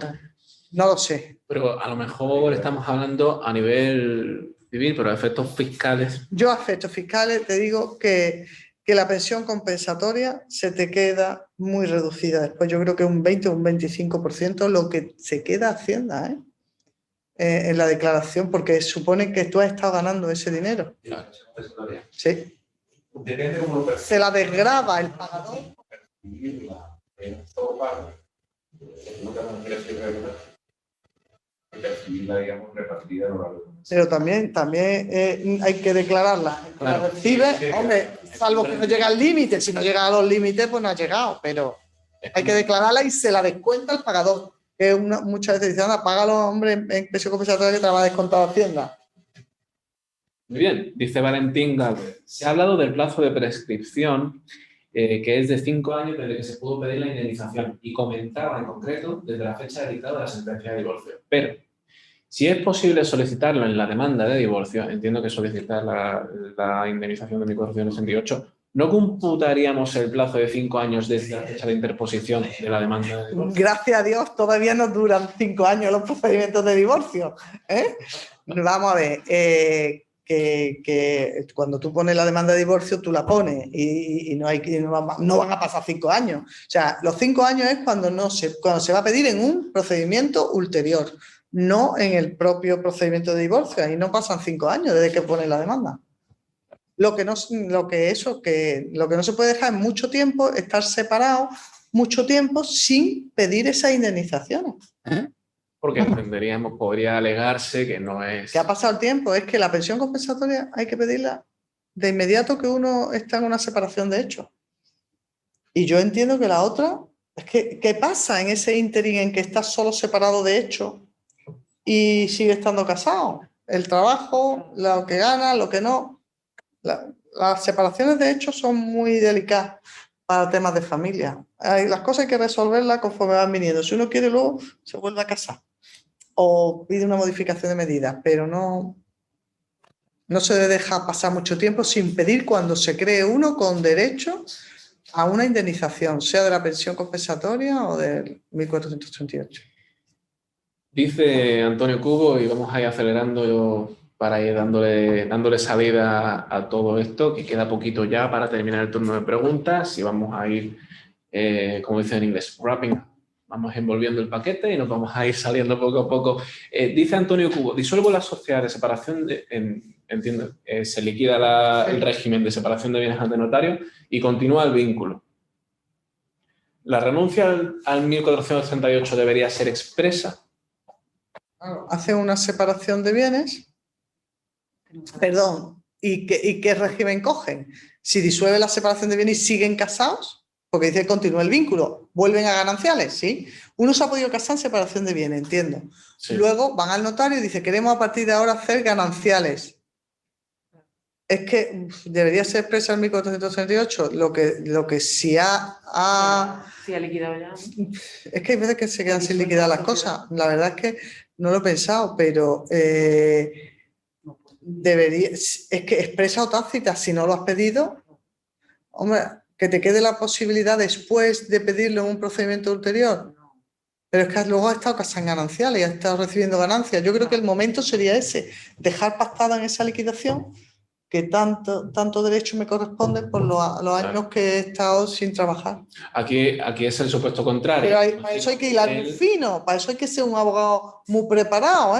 No lo sé. Pero a lo mejor estamos hablando a nivel civil, pero efectos fiscales. Yo a efectos fiscales te digo que la pensión compensatoria se te queda muy reducida después. Yo creo que un 20 o un 25% lo que se queda Hacienda, en la declaración, porque supone que tú has estado ganando ese dinero. Sí. Se la desgrava el pagador. Pero también hay que declararla. Claro. La recibe, hombre, salvo que no llega al límite. Si no llega a los límites, pues no ha llegado. Pero hay que declararla y se la descuenta el pagador. Que muchas veces dicen, págalo, hombre, en pensión compensatoria que te la va a descontar Hacienda. Muy bien, dice Valentín Galvez. Se ha hablado del plazo de prescripción, que es de 5 años desde que se pudo pedir la indemnización, y comentaba en concreto desde la fecha de dictado de la sentencia de divorcio. Pero, si es posible solicitarlo en la demanda de divorcio, entiendo que solicitar la indemnización de 1.468, ¿no computaríamos el plazo de 5 años desde la fecha de interposición de la demanda de divorcio? Gracias a Dios, todavía nos duran 5 años los procedimientos de divorcio. Vamos a ver, que cuando tú pones la demanda de divorcio, tú la pones y no van a pasar 5 años. O sea, los 5 años es cuando se va a pedir en un procedimiento ulterior, no en el propio procedimiento de divorcio. Ahí no pasan 5 años desde que pones la demanda. Lo que no se puede dejar es mucho tiempo, estar separado mucho tiempo sin pedir esas indemnizaciones. Porque entenderíamos, podría alegarse que no es... ¿Qué ha pasado el tiempo? Es que la pensión compensatoria hay que pedirla de inmediato que uno está en una separación de hecho. Y yo entiendo que la otra, es que ¿qué pasa en ese ínterin en que estás solo separado de hecho y sigue estando casado? El trabajo, lo que gana, lo que no. Las separaciones de hecho son muy delicadas para temas de familia. Las cosas hay que resolverlas conforme van viniendo. Si uno quiere, luego se vuelve a casar o pide una modificación de medidas, pero no se deja pasar mucho tiempo sin pedir cuando se cree uno con derecho a una indemnización, sea de la pensión compensatoria o del 1.438. Dice Antonio Cubo, y vamos a ir acelerando para ir dándole salida a todo esto, que queda poquito ya para terminar el turno de preguntas y vamos a ir, como dicen en inglés, wrapping up. Vamos envolviendo el paquete y nos vamos a ir saliendo poco a poco. Dice Antonio Cubo, disuelvo la sociedad de separación, entiendo, se liquida el régimen de separación de bienes ante notario y continúa el vínculo. ¿La renuncia al 1.438 debería ser expresa? Hace una separación de bienes, perdón, ¿y qué régimen cogen? Si disuelve la separación de bienes y siguen casados, porque dice continúa el vínculo, vuelven a gananciales, ¿sí? Uno se ha podido casar en separación de bienes, entiendo. Sí. Luego van al notario y dice, queremos a partir de ahora hacer gananciales. Es que debería ser expresa el 1.438, lo que sí ha liquidado ya. Es que hay veces que se quedan sin liquidar las cosas. La verdad es que no lo he pensado, pero debería, es que expresa o tácita, si no lo has pedido, hombre, que te quede la posibilidad después de pedirlo en un procedimiento ulterior. Pero es que luego has estado casado en gananciales y has estado recibiendo ganancias. Yo creo que el momento sería ese, dejar pactada en esa liquidación que tanto derecho me corresponde por los años que he estado sin trabajar. Aquí es el supuesto contrario. Pero para eso hay que hilar muy fino, para eso hay que ser un abogado muy preparado,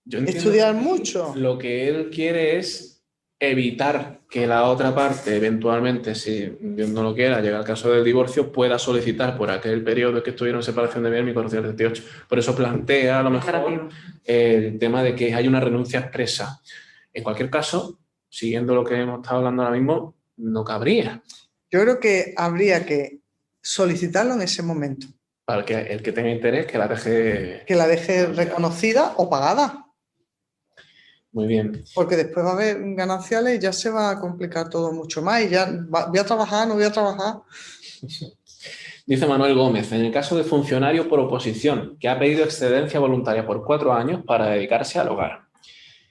Yo entiendo estudiar mucho. Lo que él quiere es evitar que la otra parte, eventualmente, si Dios no lo quiera, llega al caso del divorcio, pueda solicitar por aquel periodo que estuvieron en separación de bienes 1438. Por eso plantea a lo mejor el tema de que hay una renuncia expresa. En cualquier caso, siguiendo lo que hemos estado hablando ahora mismo, no cabría. Yo creo que habría que solicitarlo en ese momento. Para que el que tenga interés, que la deje... Que la deje reconocida o pagada. Muy bien. Porque después va a haber gananciales y ya se va a complicar todo mucho más. Y ya voy a trabajar, no voy a trabajar. Dice Manuel Gómez, en el caso de funcionario por oposición que ha pedido excedencia voluntaria por 4 años para dedicarse al hogar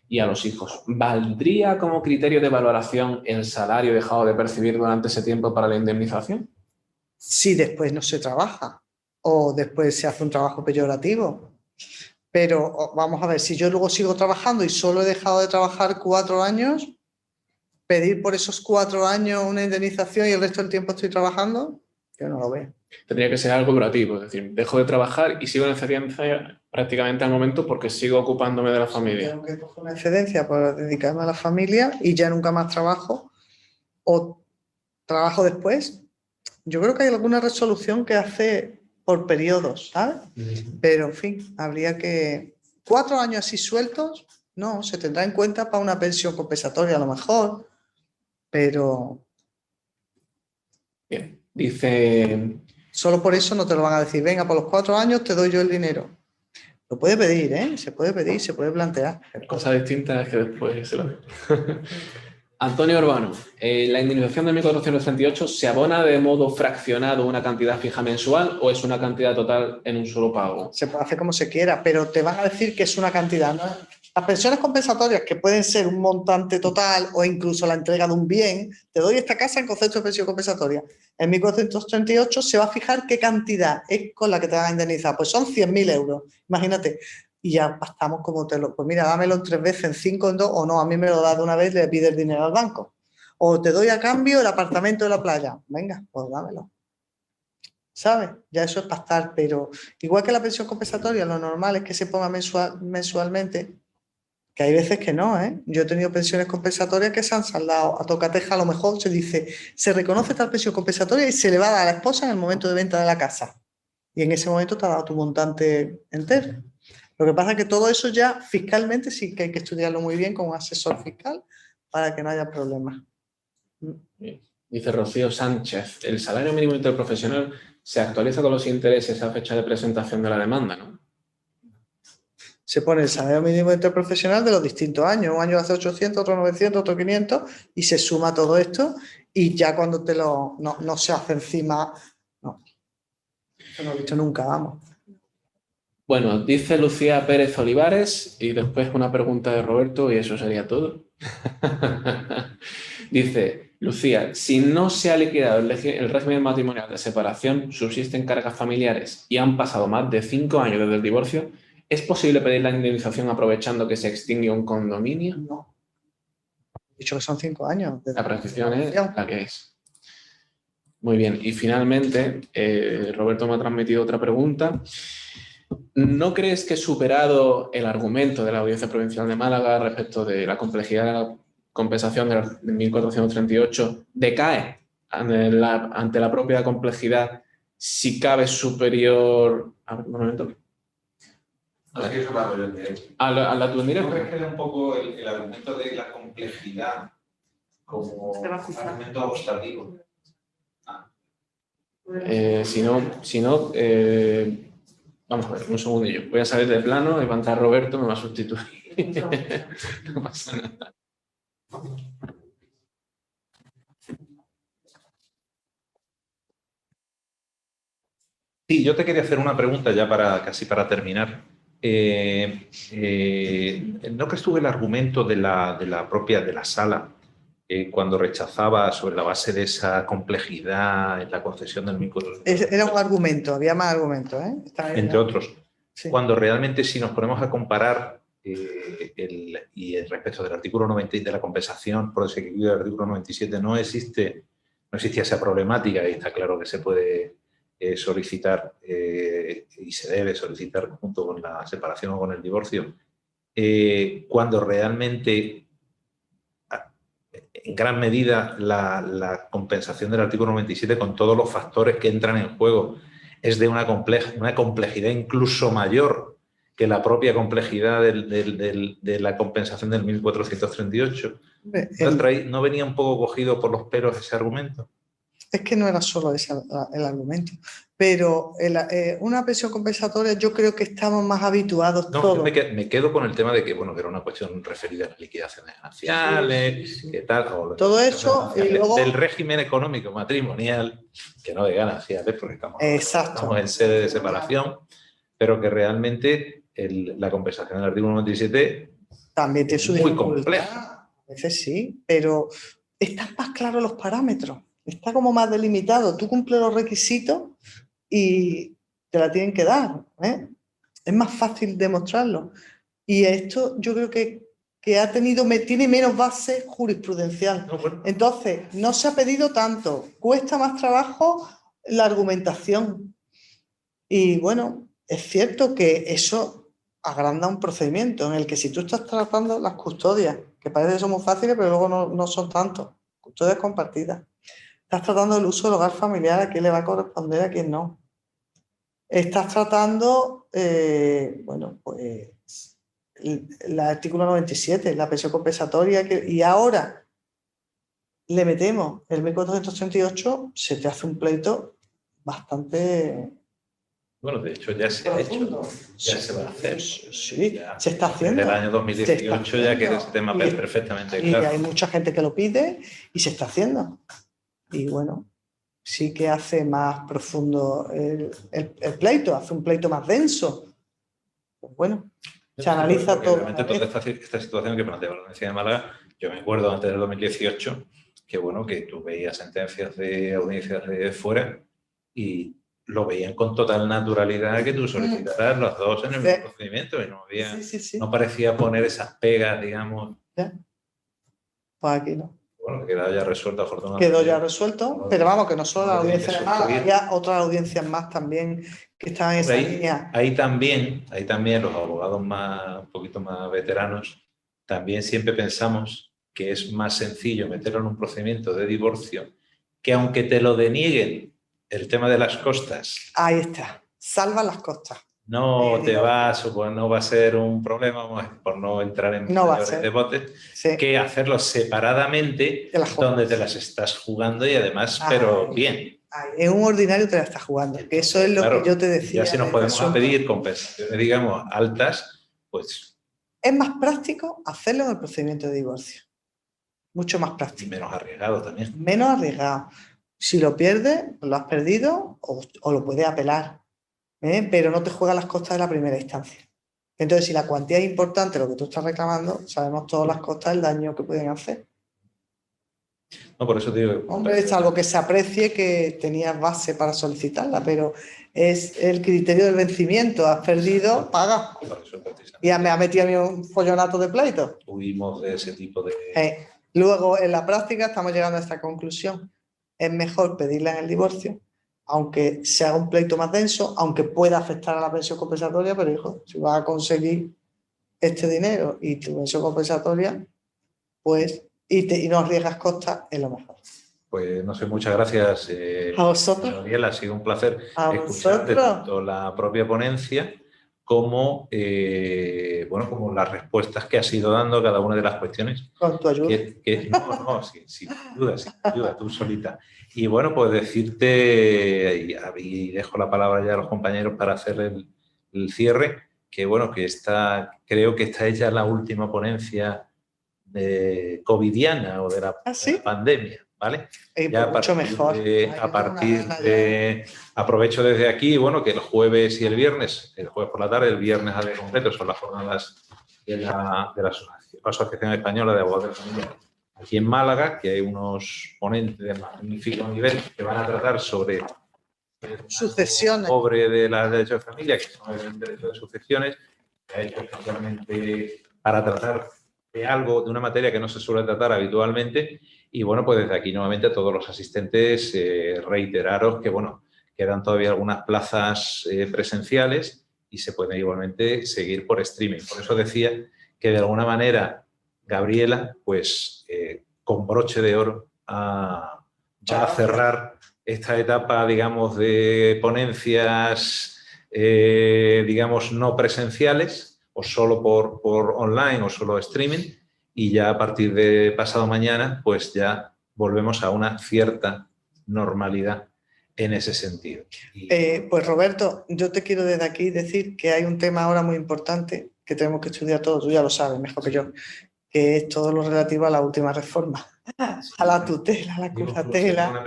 y a los hijos, ¿valdría como criterio de valoración el salario dejado de percibir durante ese tiempo para la indemnización? Si después no se trabaja o después se hace un trabajo peyorativo. Pero vamos a ver, si yo luego sigo trabajando y solo he dejado de trabajar 4 años, pedir por esos 4 años una indemnización y el resto del tiempo estoy trabajando, yo no lo veo. Tendría que ser algo curativo, es decir, dejo de trabajar y sigo en excedencia prácticamente al momento porque sigo ocupándome de la familia. Tengo que coger una excedencia para dedicarme a la familia y ya nunca más trabajo o trabajo después. Yo creo que hay alguna resolución que hace por periodos, ¿sabes? Pero, en fin, habría que... 4 años así sueltos, no, se tendrá en cuenta para una pensión compensatoria a lo mejor, pero... Bien, dice... Solo por eso no te lo van a decir, venga, por los 4 años te doy yo el dinero. Lo puede pedir, ¿eh? Se puede pedir, se puede plantear. Cosa distinta es que después se lo digo. Antonio Urbano, ¿la indemnización de 1438 se abona de modo fraccionado una cantidad fija mensual o es una cantidad total en un solo pago? Se puede hacer como se quiera, pero te van a decir que es una cantidad, ¿no? Las pensiones compensatorias, que pueden ser un montante total o incluso la entrega de un bien, te doy esta casa en concepto de pensión compensatoria. En 1438 se va a fijar qué cantidad es con la que te van a indemnizar. Pues son 100.000 euros, imagínate. Y ya bastamos como te lo... Pues mira, dámelo en 3 veces, en 5, en 2, o no, a mí me lo das de una vez y le pides el dinero al banco. O te doy a cambio el apartamento de la playa. Venga, pues dámelo. ¿Sabes? Ya eso es pactar, pero igual que la pensión compensatoria, lo normal es que se ponga mensualmente, que hay veces que no, ¿eh? Yo he tenido pensiones compensatorias que se han saldado a tocateja, a lo mejor se dice, se reconoce tal pensión compensatoria y se le va a dar a la esposa en el momento de venta de la casa. Y en ese momento te ha dado tu montante entero. Lo que pasa es que todo eso ya fiscalmente sí que hay que estudiarlo muy bien con un asesor fiscal para que no haya problemas. Bien. Dice Rocío Sánchez, el salario mínimo interprofesional se actualiza con los intereses a fecha de presentación de la demanda, ¿no? Se pone el salario mínimo interprofesional de los distintos años. Un año hace 800, otro 900, otro 500 y se suma todo esto y ya cuando te lo... No se hace encima... No, eso no lo he visto nunca, vamos. Bueno, dice Lucía Pérez Olivares y después una pregunta de Roberto y eso sería todo. Dice Lucía, si no se ha liquidado el régimen matrimonial de separación, subsisten cargas familiares y han pasado más de 5 años desde el divorcio, ¿es posible pedir la indemnización aprovechando que se extingue un condominio? No. He dicho que son 5 años. La precisión es la que es. Muy bien. Y finalmente, Roberto me ha transmitido otra pregunta. ¿No crees que superado el argumento de la Audiencia Provincial de Málaga respecto de la complejidad de la compensación de 1438 decae ante la propia complejidad si cabe superior... A ver, un momento. ¿A la tu ¿No crees que da un poco el argumento de la complejidad como argumento obstativo? Si no vamos a ver, un segundillo. Voy a salir de plano y va a entrar Roberto, me va a sustituir. No pasa nada. Sí, yo te quería hacer una pregunta ya casi para terminar. ¿No crees tú el argumento de la propia de la sala cuando rechazaba sobre la base de esa complejidad en la concesión del 1438? Era un argumento, había más argumentos, ¿eh? Entre otros. Sí. Cuando realmente si nos ponemos a comparar respecto del artículo 90 de la compensación por desequilibrio del artículo 97 no existía esa problemática y está claro que se puede solicitar y se debe solicitar junto con la separación o con el divorcio, cuando realmente en gran medida la compensación del artículo 97 con todos los factores que entran en juego es de una complejidad incluso mayor que la propia complejidad de la compensación del 1438. ¿No venía un poco cogido por los pelos ese argumento? Es que no era solo ese el argumento, pero una pensión compensatoria yo creo que estamos más habitados todos. Me quedo con el tema de que, bueno, que era una cuestión referida a las liquidaciones gananciales, que tal, todo eso y luego del régimen económico matrimonial, que no de gananciales, porque estamos en sede de separación, pero que realmente la compensación del artículo 97 también tiene su muy dificultad. compleja. A veces sí, pero están más claros los parámetros. Está como más delimitado. Tú cumples los requisitos y te la tienen que dar, ¿eh? Es más fácil demostrarlo. Y esto yo creo que tiene menos base jurisprudencial. No, bueno. Entonces, no se ha pedido tanto. Cuesta más trabajo la argumentación. Y bueno, es cierto que eso agranda un procedimiento en el que si tú estás tratando las custodias, que parece que son muy fáciles, pero luego no son tantos, custodias compartidas. Estás tratando el uso del hogar familiar, a quién le va a corresponder, a quién no. Estás tratando, bueno, pues el artículo 97, la pensión compensatoria, y ahora le metemos el 1438, se te hace un pleito bastante... Bueno, de hecho ya se ha hecho, ya se va a hacer. Sí, ya, se está haciendo. Desde el año 2018 ya queda ese tema perfectamente claro. Y hay mucha gente que lo pide y se está haciendo. Y bueno, sí que hace más profundo el pleito, hace un pleito más denso. Pues bueno, se analiza todo. Realmente toda esta situación que planteaba la Audiencia de Málaga, yo me acuerdo antes del 2018 que bueno, que tú veías sentencias de audiencias de fuera y lo veían con total naturalidad que tú solicitaras los dos en el mismo procedimiento y no había, no parecía poner esas pegas, digamos. ¿Ya? Pues aquí no. Bueno, quedó ya resuelto afortunadamente. Quedó ya resuelto, pero vamos, que no solo la audiencia de Málaga, había otras audiencias más también que estaban en esa línea. Ahí también los abogados un poquito más veteranos, también siempre pensamos que es más sencillo meterlo en un procedimiento de divorcio, que aunque te lo denieguen el tema de las costas. Ahí está, salva las costas. No va a ser un problema, por no entrar en debates, que hacerlo separadamente, donde te las estás jugando y además, pero bien. En un ordinario te la estás jugando, que eso es lo que yo te decía. Ya si nos podemos pedir compensaciones, digamos, altas, pues... Es más práctico hacerlo en el procedimiento de divorcio. Mucho más práctico. Y menos arriesgado también. Menos arriesgado. Si lo pierdes, lo has perdido o lo puedes apelar. Pero no te juega las costas de la primera instancia. Entonces, si la cuantía es importante, lo que tú estás reclamando, sabemos todas las costas del daño que pueden hacer. No, por eso digo... Hombre, es algo que se aprecie que tenías base para solicitarla, pero es el criterio del vencimiento. Has perdido, paga. Y me ha metido a mí un follonato de pleito. Huimos de ese tipo de... Luego, en la práctica, estamos llegando a esta conclusión. Es mejor pedirla en el divorcio, aunque se haga un pleito más denso, aunque pueda afectar a la pensión compensatoria, pero hijo, si vas a conseguir este dinero y tu pensión compensatoria, pues, y no arriesgas costas, es lo mejor. Pues no sé, muchas gracias. A vosotros. Gabriel, ha sido un placer escucharte tanto la propia ponencia como, como las respuestas que has ido dando a cada una de las cuestiones. Con tu ayuda. Sin duda, tú solita. Y bueno, pues decirte, y dejo la palabra ya a los compañeros para hacer el cierre, que bueno, creo que esta es ya la última ponencia covidiana o de la pandemia, ¿vale? Ya mucho mejor. Aprovecho desde aquí, bueno, que el jueves y el jueves por la tarde, el viernes a concreto, son las jornadas de la Asociación Española de Abogados de Familia aquí en Málaga, que hay unos ponentes de magnífico nivel que van a tratar sobre sucesiones sobre de la derecho de familia, que son el derecho de sucesiones, que ha hecho especialmente para tratar de de una materia que no se suele tratar habitualmente. Y bueno, pues desde aquí nuevamente a todos los asistentes reiteraros que bueno, quedan todavía algunas plazas presenciales y se pueden igualmente seguir por streaming. Por eso decía que de alguna manera Gabriela pues con broche de oro va a cerrar esta etapa, digamos, de ponencias, digamos, no presenciales, o solo por online o solo streaming, y ya a partir de pasado mañana, pues ya volvemos a una cierta normalidad en ese sentido. Pues Roberto, yo te quiero desde aquí decir que hay un tema ahora muy importante que tenemos que estudiar todos, tú ya lo sabes mejor que yo, que es todo lo relativo a la última reforma, a la tutela, a la curatela.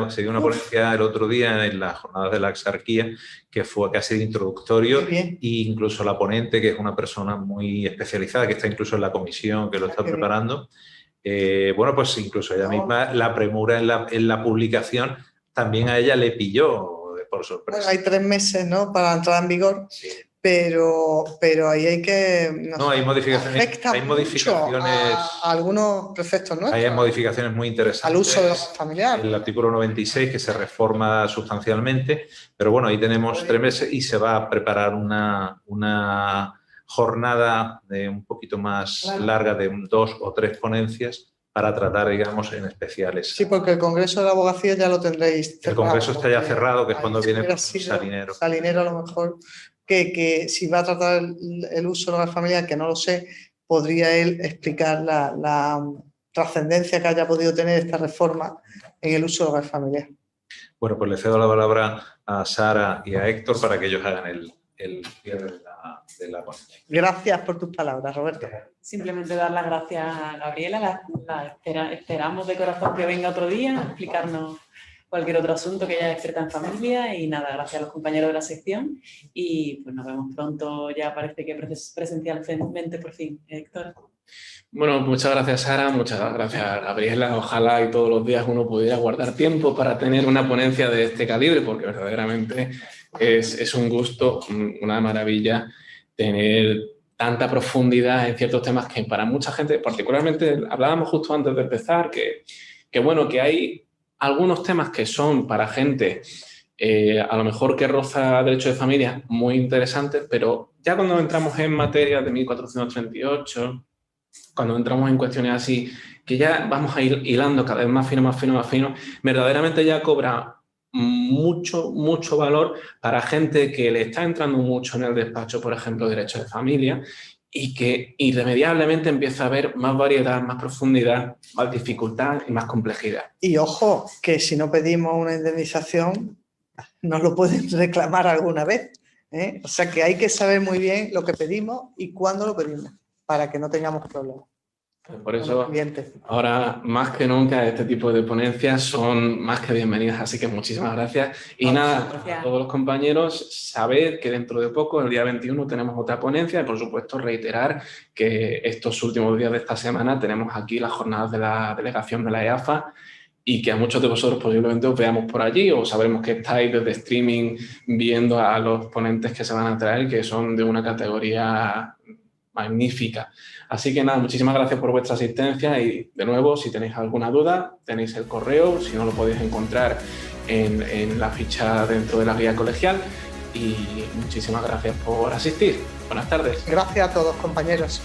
Se dio una ponencia el otro día en las jornadas de la exarquía, que fue casi introductorio, e incluso la ponente, que es una persona muy especializada, que está incluso en la comisión que lo está preparando, bueno, pues incluso ella misma, la premura en la publicación, también a ella le pilló por sorpresa. Bueno, hay 3 meses, ¿no?, para entrar en vigor. Sí. Pero ahí hay que... hay modificaciones a algunos preceptos nuestros. Hay modificaciones muy interesantes. Al uso de los familiares. El artículo 96, que se reforma sustancialmente, pero bueno, ahí tenemos 3 meses y se va a preparar una jornada un poquito más larga de 2 o 3 ponencias para tratar, digamos, en especiales. Sí, porque el Congreso de la Abogacía ya lo tendréis cerrado. El Congreso está ya cerrado, que es cuando viene Salinero. Salinero, a lo mejor, que si va a tratar el uso de la familia, que no lo sé, podría él explicar la trascendencia que haya podido tener esta reforma en el uso de la familia. Bueno, pues le cedo la palabra a Sara y a Héctor para que ellos hagan el cierre de la ponencia. Gracias por tus palabras, Roberto. Simplemente dar las gracias a Gabriela. Esperamos de corazón que venga otro día a explicarnos cualquier otro asunto que ella es experta en familia, y nada, gracias a los compañeros de la sección, y pues nos vemos pronto, ya parece que presencialmente por fin. Héctor. Bueno, muchas gracias, Sara, muchas gracias, Gabriela. Ojalá y todos los días uno pudiera guardar tiempo para tener una ponencia de este calibre, porque verdaderamente es un gusto, una maravilla tener tanta profundidad en ciertos temas que para mucha gente, particularmente, hablábamos justo antes de empezar, que bueno, que hay algunos temas que son para gente a lo mejor que roza derecho de familia muy interesantes, pero ya cuando entramos en materia de 1438, cuando entramos en cuestiones así, que ya vamos a ir hilando cada vez más fino, verdaderamente ya cobra mucho valor para gente que le está entrando mucho en el despacho, por ejemplo, derecho de familia, y que irremediablemente empieza a haber más variedad, más profundidad, más dificultad y más complejidad. Y ojo, que si no pedimos una indemnización, nos lo pueden reclamar alguna vez, ¿eh? O sea que hay que saber muy bien lo que pedimos y cuándo lo pedimos, para que no tengamos problemas. Por eso, ahora más que nunca, este tipo de ponencias son más que bienvenidas, así que muchísimas gracias. Y nada, a todos los compañeros, sabed que dentro de poco, el día 21, tenemos otra ponencia, y por supuesto reiterar que estos últimos días de esta semana tenemos aquí las jornadas de la delegación de la EAFA, y que a muchos de vosotros posiblemente os veamos por allí, o sabremos que estáis desde streaming viendo a los ponentes que se van a traer, que son de una categoría magnífica. Así que nada, muchísimas gracias por vuestra asistencia, y de nuevo, si tenéis alguna duda, tenéis el correo, si no lo podéis encontrar en la ficha dentro de la guía colegial, y muchísimas gracias por asistir. Buenas tardes. Gracias a todos, compañeros.